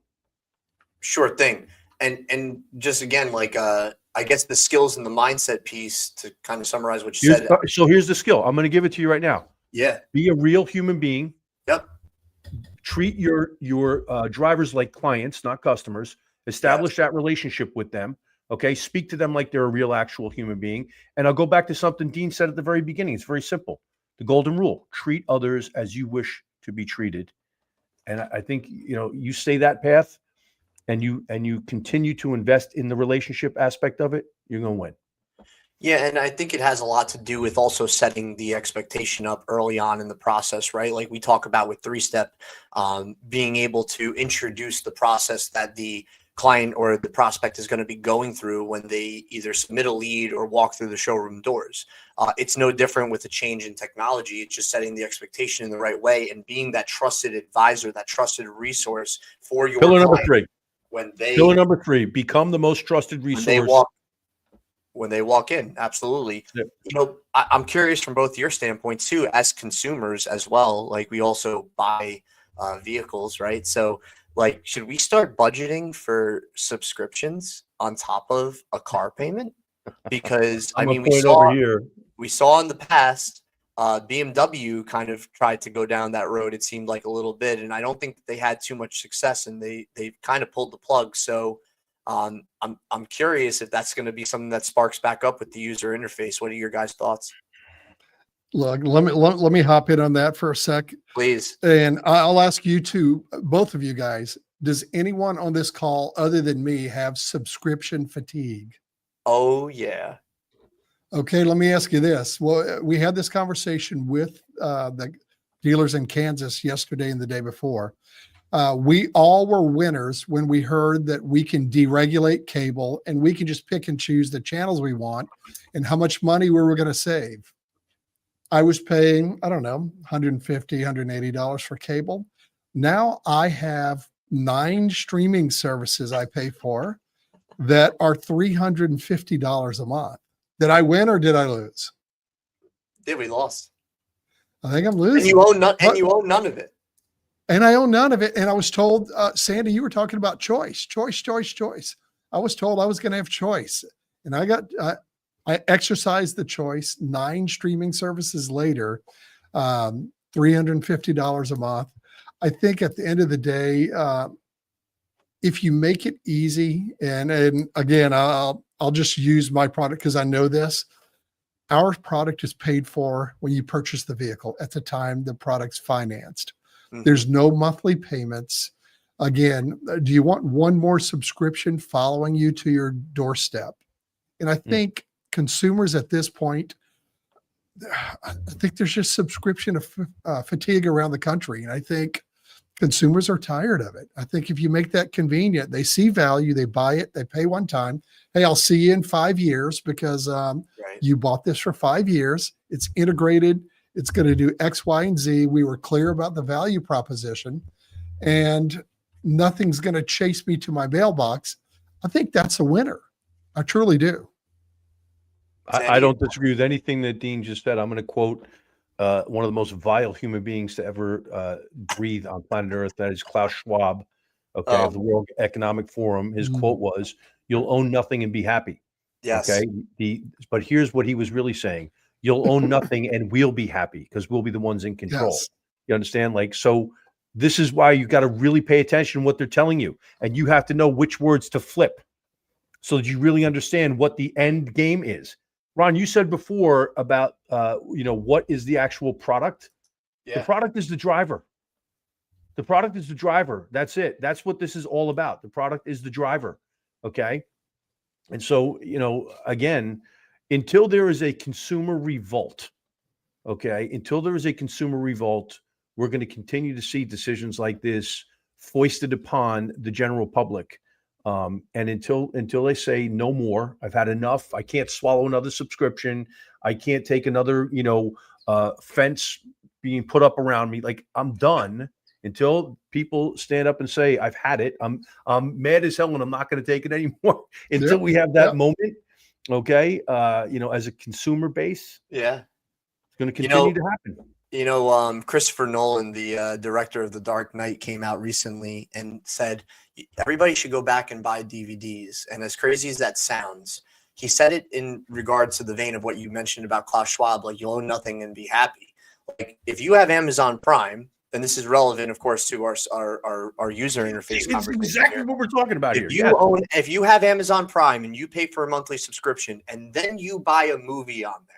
Sure thing. And just again, like I guess the skills and the mindset piece to kind of summarize what you said. So here's the skill. I'm going to give it to you right now. Yeah. Be a real human being. Yep. Treat your drivers like clients, not customers. Establish that relationship with them. Okay. Speak to them like they're a real, actual human being. And I'll go back to something Dean said at the very beginning. It's very simple. The golden rule: treat others as you wish to be treated. And I think, you stay that path, and you continue to invest in the relationship aspect of it, you're going to win. Yeah, and I think it has a lot to do with also setting the expectation up early on in the process, right? Like we talk about with three-step, being able to introduce the process that the client or the prospect is going to be going through when they either submit a lead or walk through the showroom doors. It's no different with a change in technology. It's just setting the expectation in the right way and being that trusted advisor, that trusted resource for your Pillar number client. three. Pillar number three, become the most trusted resource. When they walk in. Absolutely. Yep. I'm curious from both your standpoints too, as consumers as well. Like we also buy vehicles, right? So like, should we start budgeting for subscriptions on top of a car payment? Because we saw in the past, BMW kind of tried to go down that road. It seemed like a little bit, and I don't think they had too much success, and they kind of pulled the plug. So I'm curious if that's going to be something that sparks back up with the user interface. What are your guys' thoughts? Look, let me hop in on that for a sec, please. And I'll ask you two, both of you guys, does anyone on this call other than me have subscription fatigue? Oh yeah. Okay, let me ask you this. Well, we had this conversation with the dealers in Kansas yesterday and the day before. We all were winners when we heard that we can deregulate cable and we can just pick and choose the channels we want and how much money we were going to save. I was paying, I don't know, $150, $180 for cable. Now I have 9 streaming services I pay for that are $350 a month. Did I win or did I lose? Yeah, we lost. I think I'm losing. And you own none of it. And I own none of it. And I was told, Sandy, you were talking about choice. I was told I was going to have choice. And I exercised the choice. 9 streaming services later, $350 a month. I think at the end of the day, if you make it easy, and again, I'll just use my product because I know this. Our product is paid for when you purchase the vehicle at the time the product's financed. Mm-hmm. There's no monthly payments. Again, do you want one more subscription following you to your doorstep? And I think consumers at this point, I think there's just subscription fatigue around the country. And I think consumers are tired of it. I think if you make that convenient, they see value, they buy it, they pay one time. Hey, I'll see you in 5 years because you bought this for 5 years. It's integrated. It's going to do X, Y, and Z. We were clear about the value proposition and nothing's going to chase me to my mailbox. I think that's a winner. I truly do. I don't disagree with anything that Dean just said. I'm going to quote one of the most vile human beings to ever breathe on planet Earth. That is Klaus Schwab, of the World Economic Forum. His quote was, "You'll own nothing and be happy." Yes. Okay. But here's what he was really saying: you'll own nothing and we'll be happy because we'll be the ones in control. Yes. You understand? So this is why you got to really pay attention to what they're telling you, and you have to know which words to flip so that you really understand what the end game is. Ron, you said before about, what is the actual product? Yeah. The product is the driver. The product is the driver. That's it. That's what this is all about. The product is the driver. Okay. And so, again, until there is a consumer revolt, we're going to continue to see decisions like this foisted upon the general public. And until they say no more, I've had enough. I can't swallow another subscription. I can't take another, fence being put up around me. Like, I'm done. Until people stand up and say, I've had it. I'm mad as hell and I'm not going to take it anymore until we have that moment. Okay. As a consumer base. Yeah. going to continue to happen. Christopher Nolan, the director of The Dark Knight, came out recently and said everybody should go back and buy DVDs. And as crazy as that sounds, he said it in regards to the vein of what you mentioned about Klaus Schwab, like you'll own nothing and be happy. Like if you have Amazon Prime, and this is relevant, of course, to our user interface. It's exactly what we're talking about here. If you have Amazon Prime and you pay for a monthly subscription, and then you buy a movie on there,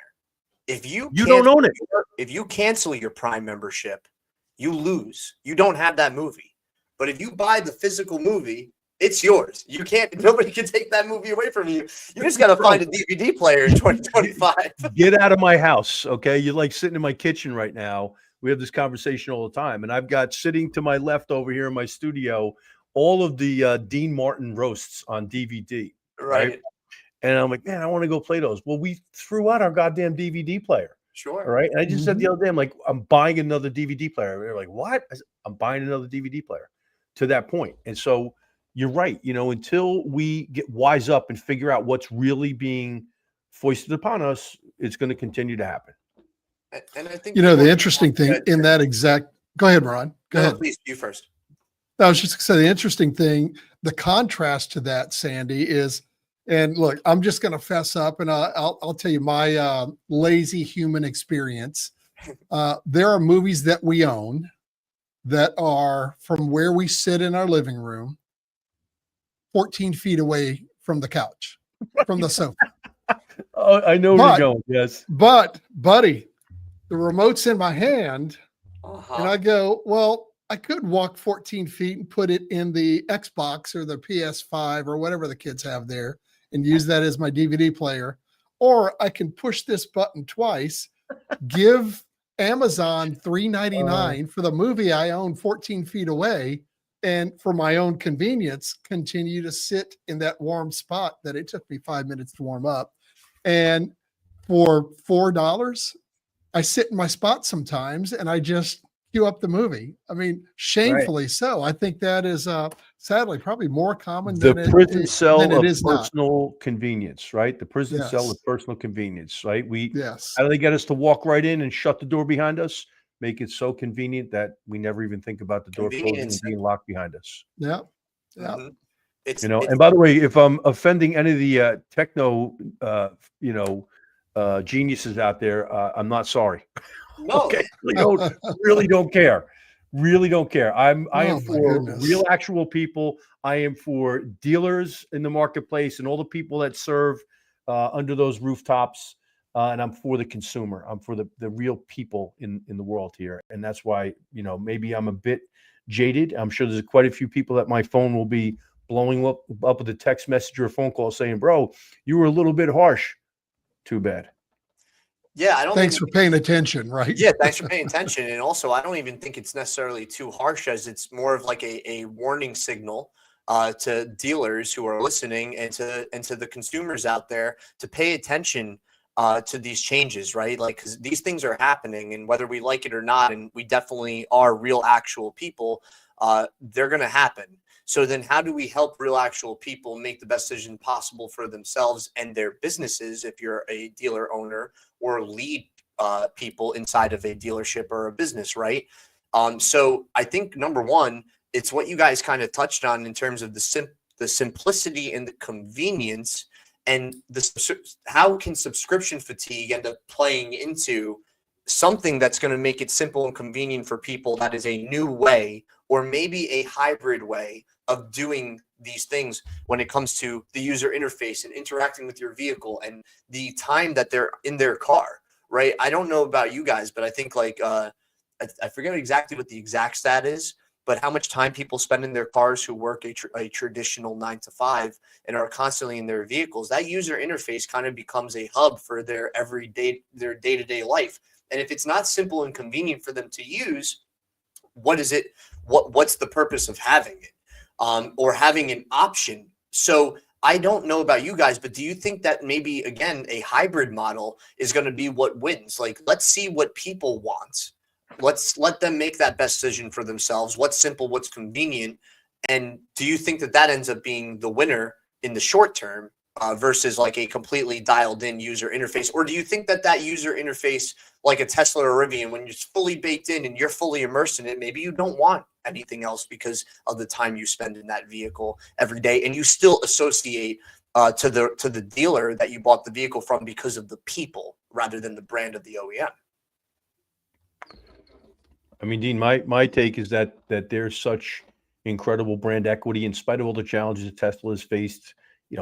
if you don't own it, if you cancel your Prime membership, you lose. You don't have that movie. But if you buy the physical movie, it's yours. Nobody can take that movie away from you. You just got to find a DVD player in 2025. Get out of my house, okay? You're like sitting in my kitchen right now. We have this conversation all the time, and I've got sitting to my left over here in my studio all of the Dean Martin roasts on DVD. Right. And I'm like, man, I want to go play those. Well, we threw out our goddamn DVD player. Sure. All right. And I just said the other day, I'm like, I'm buying another DVD player. They're like, what? I said, I'm buying another DVD player to that point. And so you're right. Until we get wise up and figure out what's really being foisted upon us, it's going to continue to happen. And I think the interesting thing in that exact. Go ahead, Ron. Go ahead. Please, you first. I was just going to say the interesting thing, the contrast to that, Sandy, is, and look, I'm just going to fess up, and I'll tell you my lazy human experience. There are movies that we own that are from where we sit in our living room, 14 feet away from the couch, from the sofa. Oh, I know where you're going. Yes. But, buddy, the remote's in my hand, and I go, well, I could walk 14 feet and put it in the Xbox or the PS5 or whatever the kids have there and use that as my DVD player. Or I can push this button twice, give Amazon $3.99 for the movie I own 14 feet away, and for my own convenience, continue to sit in that warm spot that it took me 5 minutes to warm up. And for $4, I sit in my spot sometimes and I just queue up the movie. I mean, shamefully so. I think that is sadly probably more common the than prison cell than of it is personal convenience, right? The prison cell Yes. of personal convenience, right? Yes. How do they get us to walk right in and shut the door behind us? Make it so convenient that we never even think about the door closing and being locked behind us. Yeah. Yeah. And by the way, if I'm offending any of the techno, geniuses out there, I'm not sorry. No. Okay, really don't care. Really don't care. I am for real, actual people. I am for dealers in the marketplace and all the people that serve under those rooftops. And I'm for the consumer. I'm for the real people in the world here. And that's why, maybe I'm a bit jaded. I'm sure there's quite a few people that my phone will be blowing up with a text message or a phone call saying, bro, you were a little bit harsh. Too bad. Yeah, I don't. Thanks for paying attention, right? Yeah, thanks for paying attention. And also, I don't even think it's necessarily too harsh, as it's more of like a warning signal to dealers who are listening and to the consumers out there to pay attention to these changes, right? Like, because these things are happening, and whether we like it or not, and we definitely are real, actual people, they're going to happen. So then how do we help real, actual people make the best decision possible for themselves and their businesses if you're a dealer owner or lead people inside of a dealership or a business, right? So I think, number one, it's what you guys kind of touched on in terms of the simplicity and the convenience, and how can subscription fatigue end up playing into something that's going to make it simple and convenient for people that is a new way or maybe a hybrid way of doing these things when it comes to the user interface and interacting with your vehicle and the time that they're in their car, right? I don't know about you guys, but I think I forget exactly what the exact stat is, but how much time people spend in their cars who work a traditional 9 to 5 and are constantly in their vehicles. That user interface kind of becomes a hub for their day-to-day life. And if it's not simple and convenient for them to use, what is it? What's the purpose of having it? Or having an option. So I don't know about you guys, but do you think that maybe, again, a hybrid model is going to be what wins? Like, let's see what people want. Let's let them make that best decision for themselves. What's simple, what's convenient. And do you think that ends up being the winner in the short term versus like a completely dialed in user interface? Or do you think that that user interface, like a Tesla or a Rivian, when it's fully baked in and you're fully immersed in it, maybe you don't want anything else because of the time you spend in that vehicle every day, and you still associate to the dealer that you bought the vehicle from because of the people rather than the brand of the OEM? I mean, Dean, my take is that there's such incredible brand equity in spite of all the challenges that Tesla has faced,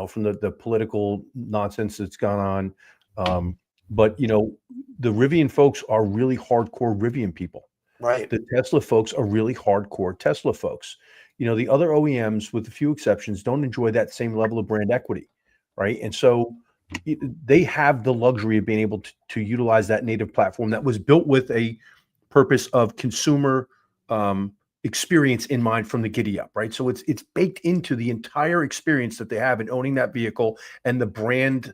from the political nonsense that's gone on. But the Rivian folks are really hardcore Rivian people. Right. The Tesla folks are really hardcore Tesla folks. The other OEMs, with a few exceptions, don't enjoy that same level of brand equity, right? And so they have the luxury of being able to utilize that native platform that was built with a purpose of consumer experience in mind from the giddy up, right? So it's baked into the entire experience that they have in owning that vehicle and the brand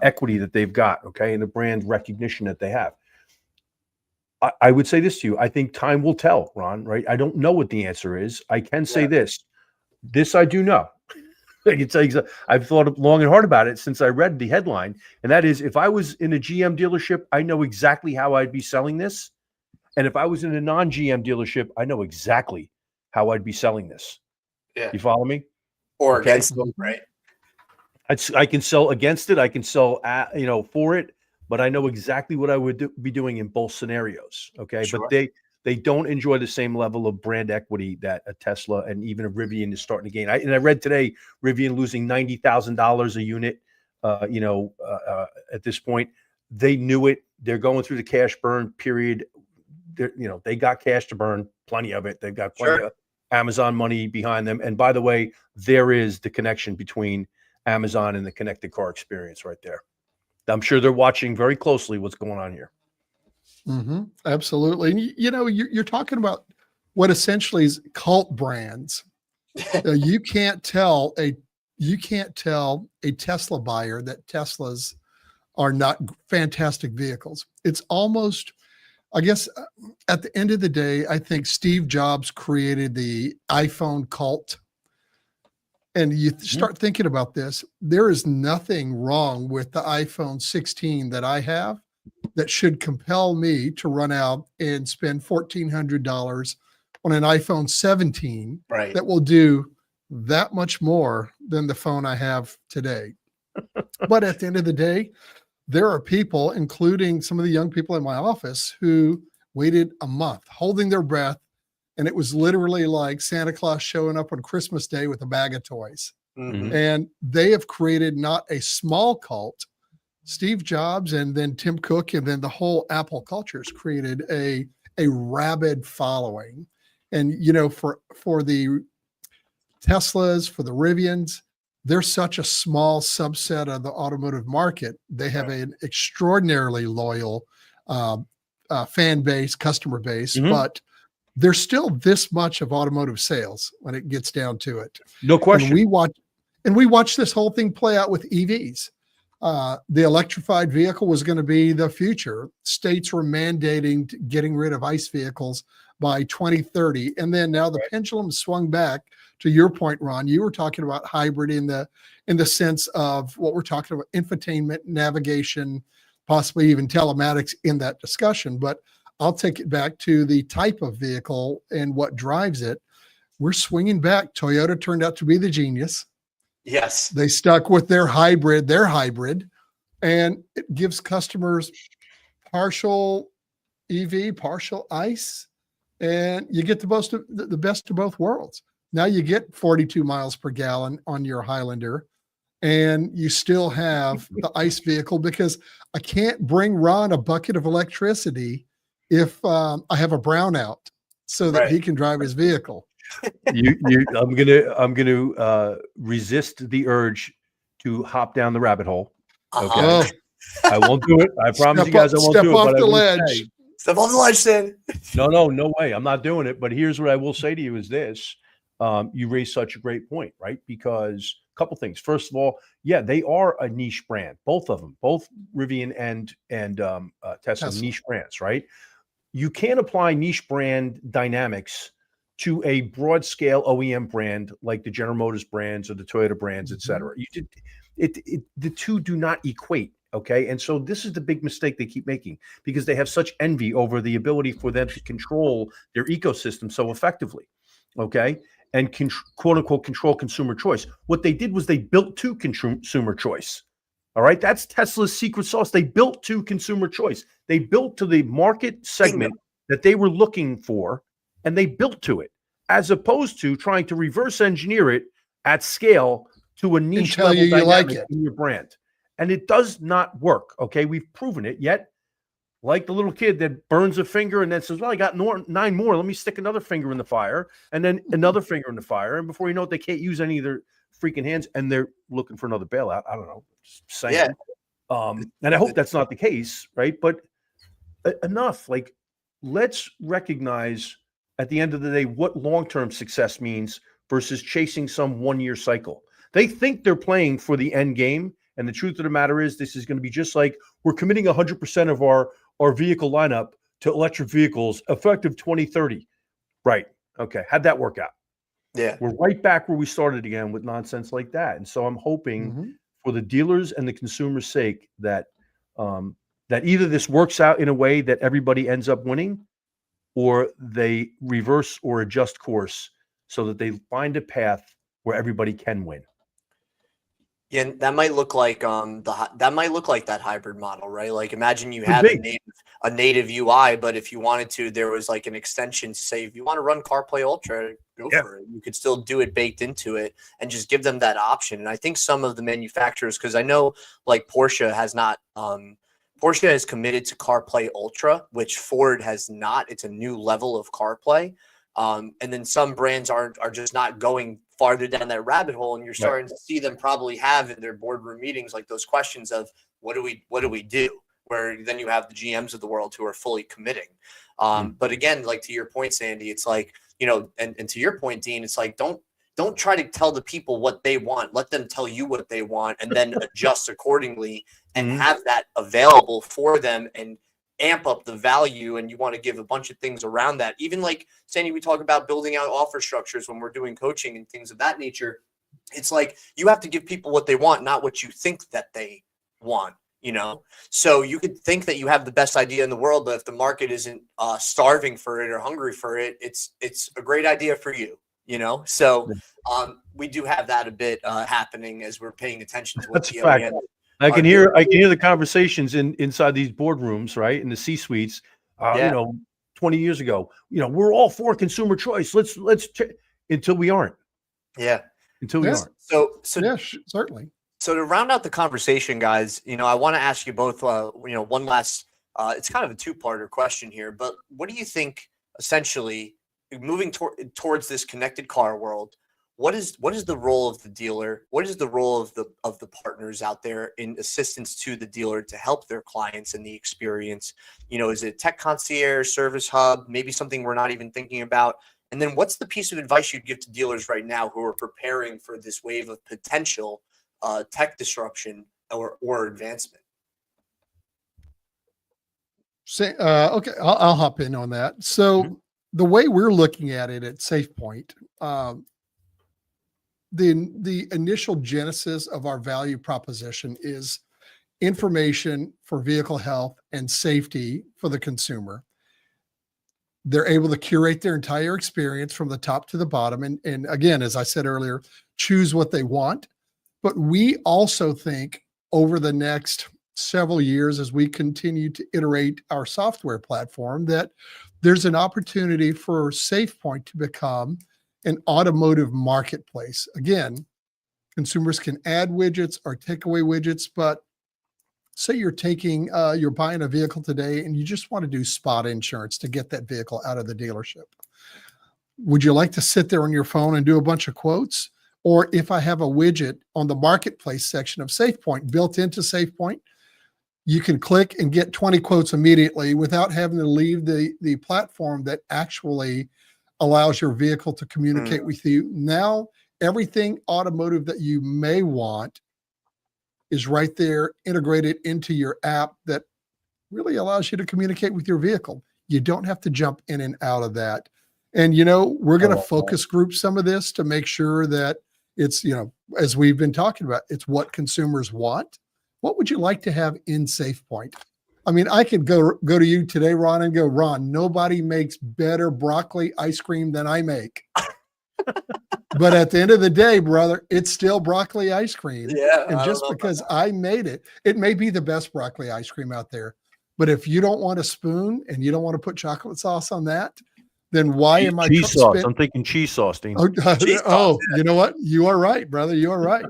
equity that they've got, okay, and the brand recognition that they have. I would say this to you. I think time will tell, Ron, right? I don't know what the answer is. I can say this. This I do know. I can tell you, I've thought long and hard about it since I read the headline, and that is, if I was in a GM dealership, I know exactly how I'd be selling this. And if I was in a non-GM dealership, I know exactly how I'd be selling this. Yeah. You follow me? Or Okay. against them, right? I can sell against it. I can sell, for it, but I know exactly what I would be doing in both scenarios. Okay. Sure. But they don't enjoy the same level of brand equity that a Tesla and even a Rivian is starting to gain. I read today, Rivian losing $90,000 a unit, at this point. They knew it. They're going through the cash burn period. They got cash to burn, plenty of it. They've got plenty of Amazon money behind them. And by the way, there is the connection between Amazon and the connected car experience right there. I'm sure they're watching very closely what's going on here. Mm-hmm. Absolutely. And you're talking about what essentially is cult brands. You can't tell a Tesla buyer that Teslas are not fantastic vehicles. It's almost, I guess, at the end of the day, I think Steve Jobs created the iPhone cult. And you start thinking about this, there is nothing wrong with the iPhone 16 that I have that should compel me to run out and spend $1,400 on an iPhone 17 that will do that much more than the phone I have today. But at the end of the day, there are people, including some of the young people in my office, who waited a month holding their breath. And it was literally like Santa Claus showing up on Christmas Day with a bag of toys. Mm-hmm. And they have created not a small cult. Steve Jobs and then Tim Cook and then the whole Apple culture has created a rabid following. And, for the Teslas, for the Rivians, they're such a small subset of the automotive market. They have an extraordinarily loyal fan base, customer base, but there's still this much of automotive sales when it gets down to it. No question. And we watch this whole thing play out with EVs. The electrified vehicle was going to be the future. States were mandating getting rid of ICE vehicles by 2030. And then now the pendulum swung back to your point, Ron. You were talking about hybrid in the sense of what we're talking about, infotainment, navigation, possibly even telematics in that discussion. But I'll take it back to the type of vehicle and what drives it. We're swinging back. Toyota turned out to be the genius. Yes. They stuck with their hybrid, and it gives customers partial EV, partial ICE, and you get the best of both worlds. Now you get 42 miles per gallon on your Highlander, and you still have the ICE vehicle, because I can't bring Ron a bucket of electricity if I have a brownout so that he can drive his vehicle. I'm gonna resist the urge to hop down the rabbit hole. Okay, I won't do it. I promise you guys, I won't do it. Step off the ledge. Step off the ledge, Sam. No way. I'm not doing it. But here's what I will say to you: is this? You raised such a great point, right? Because a couple things. First of all, they are a niche brand. Both of them, both Rivian and Tesla, niche brands, right? You can't apply niche brand dynamics to a broad scale OEM brand like the General Motors brands or the Toyota brands, et cetera. The two do not equate. Okay. And so this is the big mistake they keep making, because they have such envy over the ability for them to control their ecosystem so effectively. Okay. And quote unquote control consumer choice. What they did was they built to consumer choice. All right. That's Tesla's secret sauce. They built to consumer choice. They built to the market segment that they were looking for, and they built to it, as opposed to trying to reverse engineer it at scale to a niche level dynamic in your brand. And it does not work. Okay. We've proven it. Yet, like the little kid that burns a finger and then says, well, I got 9 more. Let me stick another finger in the fire, and then another finger in the fire. And before you know it, they can't use any of their freaking hands, and they're looking for another bailout. I don't know. Just saying. Yeah. And I hope that's not the case. Right. But enough. Like, let's recognize at the end of the day what long-term success means versus chasing some one-year cycle. They think they're playing for the end game. And the truth of the matter is, this is going to be just like, we're committing 100% of our vehicle lineup to electric vehicles effective 2030. Right. Okay. How'd that work out? Yeah. We're right back where we started again with nonsense like that. And so I'm hoping for the dealers and the consumer's sake that that either this works out in a way that everybody ends up winning, or they reverse or adjust course so that they find a path where everybody can win. Yeah, that might look like that hybrid model, right? Like, imagine you have a native UI, but if you wanted to, there was like an extension to say, if you want to run CarPlay Ultra, go for it. You could still do it baked into it and just give them that option. And I think some of the manufacturers, because I know like Porsche has not, Porsche has committed to CarPlay Ultra, which Ford has not. It's a new level of CarPlay. And then some brands are just not going farther down that rabbit hole, and you're starting to see them probably have in their boardroom meetings like those questions of what do we do? Where then you have the GMs of the world who are fully committing. But again, like to your point, Sandy, it's like, and to your point, Dean, it's like don't try to tell the people what they want. Let them tell you what they want, and then adjust accordingly and have that available for them and amp up the value. And you want to give a bunch of things around that. Even like Sandy, we talk about building out offer structures when we're doing coaching and things of that nature. It's like you have to give people what they want, not what you think that they want. So you could think that you have the best idea in the world, but if the market isn't starving for it or hungry for it, it's a great idea for you. So we do have that a bit happening as we're paying attention to what the OEM. I can hear the conversations inside these boardrooms, right, in the C-suites. 20 years ago, we're all for consumer choice. Let's until we aren't. Yeah. Until we aren't. So yeah, certainly. So to round out the conversation, guys, I want to ask you both, one last. It's kind of a two-parter question here, but what do you think? Essentially, moving towards this connected car world, what is the role of the dealer? What is the role of the partners out there in assistance to the dealer to help their clients in the experience? Is it tech concierge, service hub, maybe something we're not even thinking about? And then what's the piece of advice you'd give to dealers right now who are preparing for this wave of potential tech disruption or advancement? Okay, I'll hop in on that. So the way we're looking at it at SafePoint, the initial genesis of our value proposition is information for vehicle health and safety for the consumer. They're able to curate their entire experience from the top to the bottom. And again, as I said earlier, choose what they want. But we also think over the next several years, as we continue to iterate our software platform, that there's an opportunity for SafePoint to become an automotive marketplace. Again, consumers can add widgets or take away widgets, but say you're buying a vehicle today and you just want to do spot insurance to get that vehicle out of the dealership. Would you like to sit there on your phone and do a bunch of quotes? Or if I have a widget on the marketplace section of SafePoint built into SafePoint, you can click and get 20 quotes immediately without having to leave the platform that actually allows your vehicle to communicate with you. Now, everything automotive that you may want is right there integrated into your app that really allows you to communicate with your vehicle. You don't have to jump in and out of that. And, we're going to focus group some of this to make sure that It's, as we've been talking about, it's what consumers want. What would you like to have in SafePoint? I mean, I could go to you today, Ron, and go, Ron, nobody makes better broccoli ice cream than I make. But at the end of the day, brother, it's still broccoli ice cream. Yeah. And just because I made it, it may be the best broccoli ice cream out there. But if you don't want a spoon and you don't want to put chocolate sauce on that, then why am I cheese sauce? I'm thinking cheese sauce, Dean. You know what? You are right, brother. You are right.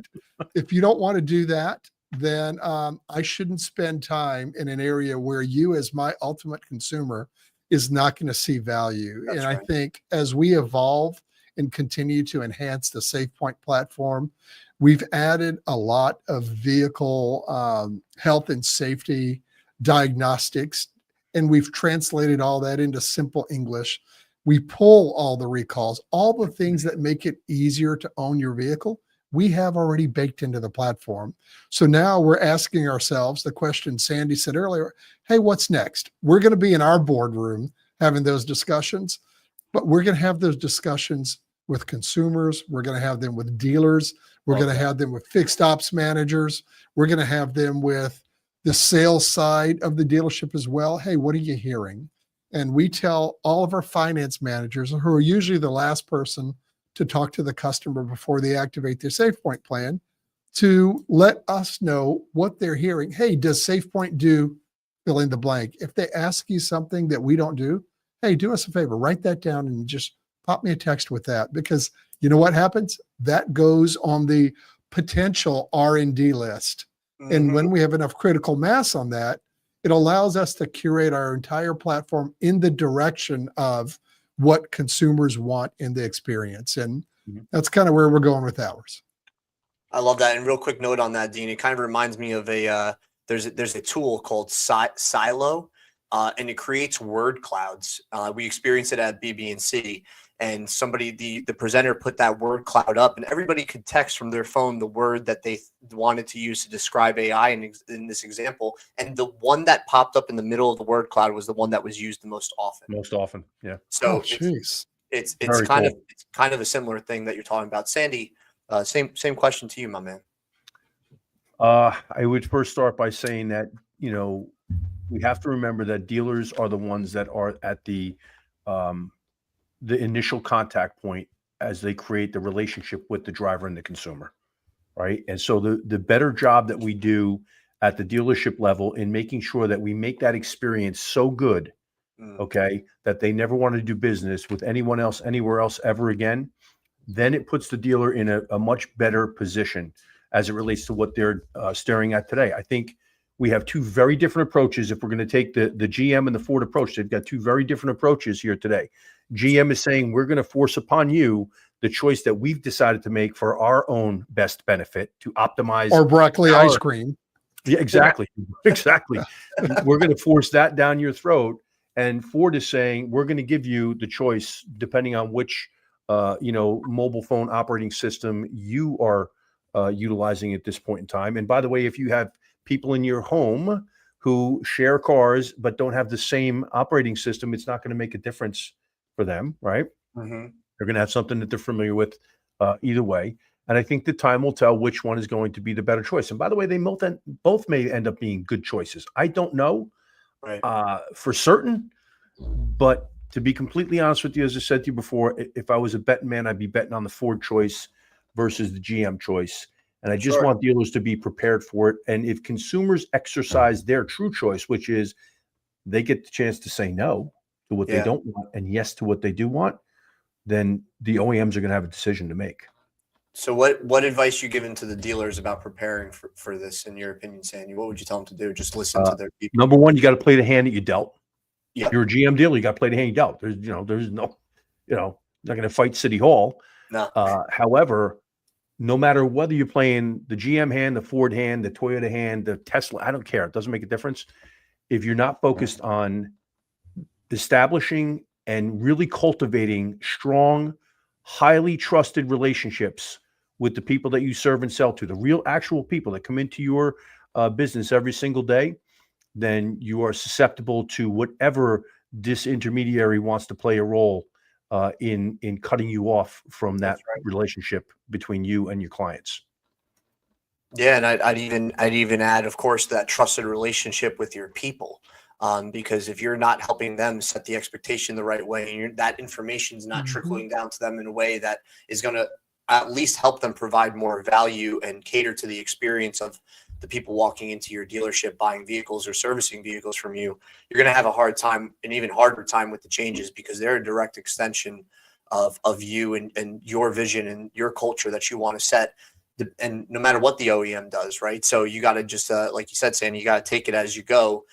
If you don't want to do that, then I shouldn't spend time in an area where you, as my ultimate consumer, is not going to see value. That's and right. I think as we evolve and continue to enhance the SafePoint platform, we've added a lot of vehicle health and safety diagnostics, and we've translated all that into simple English. We pull all the recalls, all the things that make it easier to own your vehicle, we have already baked into the platform. So now we're asking ourselves the question Sandy said earlier, hey, what's next? We're going to be in our boardroom having those discussions, but we're going to have those discussions with consumers. We're going to have them with dealers. We're going to have them with fixed ops managers. We're going to have them with the sales side of the dealership as well. Hey, what are you hearing? And we tell all of our finance managers, who are usually the last person to talk to the customer before they activate their SafePoint plan, to let us know what they're hearing. Hey, does SafePoint do fill in the blank? If they ask you something that we don't do, hey, do us a favor, write that down and just pop me a text with that, because you know what happens? That goes on the potential R&D list. Mm-hmm. And when we have enough critical mass on that, it allows us to curate our entire platform in the direction of what consumers want in the experience. And that's kind of where we're going with ours. I love that. And real quick note on that, Dean, it kind of reminds me of there's a tool called Silo, and it creates word clouds. We experienced it at BB&C, and the presenter put that word cloud up, and everybody could text from their phone the word that they wanted to use to describe AI in this example. And the one that popped up in the middle of the word cloud was the one that was used the most often. Yeah. So it's kind of a similar thing that you're talking about. Sandy, same question to you, my man. I would first start by saying that, we have to remember that dealers are the ones that are at the initial contact point as they create the relationship with the driver and the consumer, right? And so the better job that we do at the dealership level in making sure that we make that experience so good, okay, that they never want to do business with anyone else, anywhere else ever again, then it puts the dealer in a much better position as it relates to what they're staring at today. I think we have two very different approaches. If we're going to take the GM and the Ford approach, they've got two very different approaches here today. GM is saying, we're going to force upon you the choice that we've decided to make for our own best benefit to optimize our broccoli ice cream. Yeah, exactly. Exactly. We're going to force that down your throat. And Ford is saying, we're going to give you the choice depending on which, mobile phone operating system you are utilizing at this point in time. And by the way, if you have people in your home who share cars but don't have the same operating system, it's not going to make a difference for them, right? Mm-hmm. They're going to have something that they're familiar with either way. And I think the time will tell which one is going to be the better choice. And by the way, they both may end up being good choices. I don't know for certain, but to be completely honest with you, as I said to you before, if I was a betting man, I'd be betting on the Ford choice versus the GM choice. And I just want dealers to be prepared for it. And if consumers exercise their true choice, which is they get the chance to say no to what they don't want and yes to what they do want, then the OEMs are going to have a decision to make. So what advice you given to the dealers about preparing for this, in your opinion, Sandy? What would you tell them to do? Just listen to their people. Number one, you got to play the hand that you dealt. Yeah. If you're a GM dealer, you got to play the hand you dealt. There's no, not going to fight City Hall. No. However, no matter whether you're playing the GM hand, the Ford hand, the Toyota hand, the Tesla, I don't care. It doesn't make a difference. If you're not focused on establishing and really cultivating strong, highly trusted relationships with the people that you serve and sell to, the real actual people that come into your business every single day, then you are susceptible to whatever disintermediary wants to play a role in cutting you off from that That's right. relationship between you and your clients. Yeah, and I'd even add, of course, that trusted relationship with your people, because if you're not helping them set the expectation the right way, and that information is not trickling down to them in a way that is going to at least help them provide more value and cater to the experience of the people walking into your dealership, buying vehicles or servicing vehicles from you, you're going to have a hard time, an even harder time with the changes, because they're a direct extension of you and your vision and your culture that you want to set. And no matter what the OEM does, right? So you got to just, like you said, Sandy, you got to take it as you go.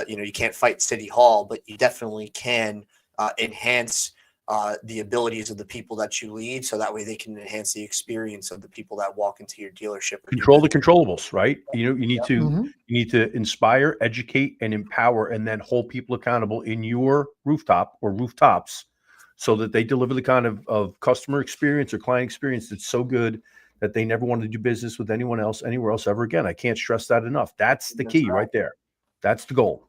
You can't fight City Hall, but you definitely can enhance the abilities of the people that you lead, so that way they can enhance the experience of the people that walk into your dealership. Control the controllables, right? You need to Mhm. you need to inspire, educate, and empower, and then hold people accountable in your rooftop or rooftops, so that they deliver the kind of customer experience or client experience that's so good that they never want to do business with anyone else anywhere else ever again. I can't stress that enough. That's the key right there. That's the goal.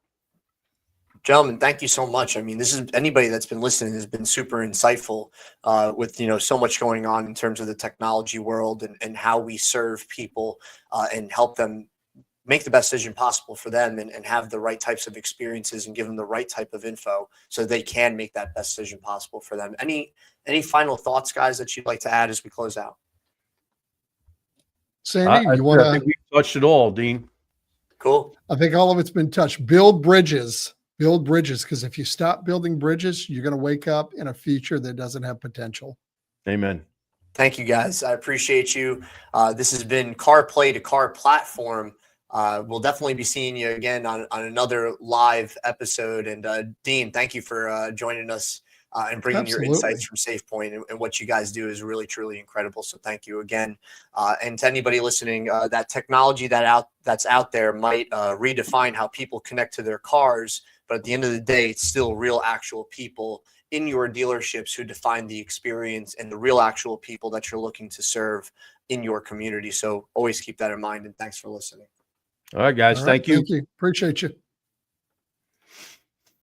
Gentlemen, thank you so much. I mean, this is, anybody that's been listening has been super insightful with so much going on in terms of the technology world and how we serve people and help them make the best decision possible for them, and have the right types of experiences and give them the right type of info so they can make that best decision possible for them. Any final thoughts, guys, that you'd like to add as we close out? Sandy, you I want think to? we touched it all, Dean. Cool. I think all of it's been touched. Build bridges. Build bridges, because if you stop building bridges, you're going to wake up in a future that doesn't have potential. Amen. Thank you, guys. I appreciate you. This has been Carplay to Car Platform. We'll definitely be seeing you again on another live episode. And Dean, thank you for joining us and bringing your insights from SafePoint, and what you guys do is really, truly incredible. So thank you again. And to anybody listening, that technology that's out there might redefine how people connect to their cars, but at the end of the day, it's still real, actual people in your dealerships who define the experience, and the real, actual people that you're looking to serve in your community. So always keep that in mind, and thanks for listening. All right, guys. All right, Thank you. Thank you. Appreciate you.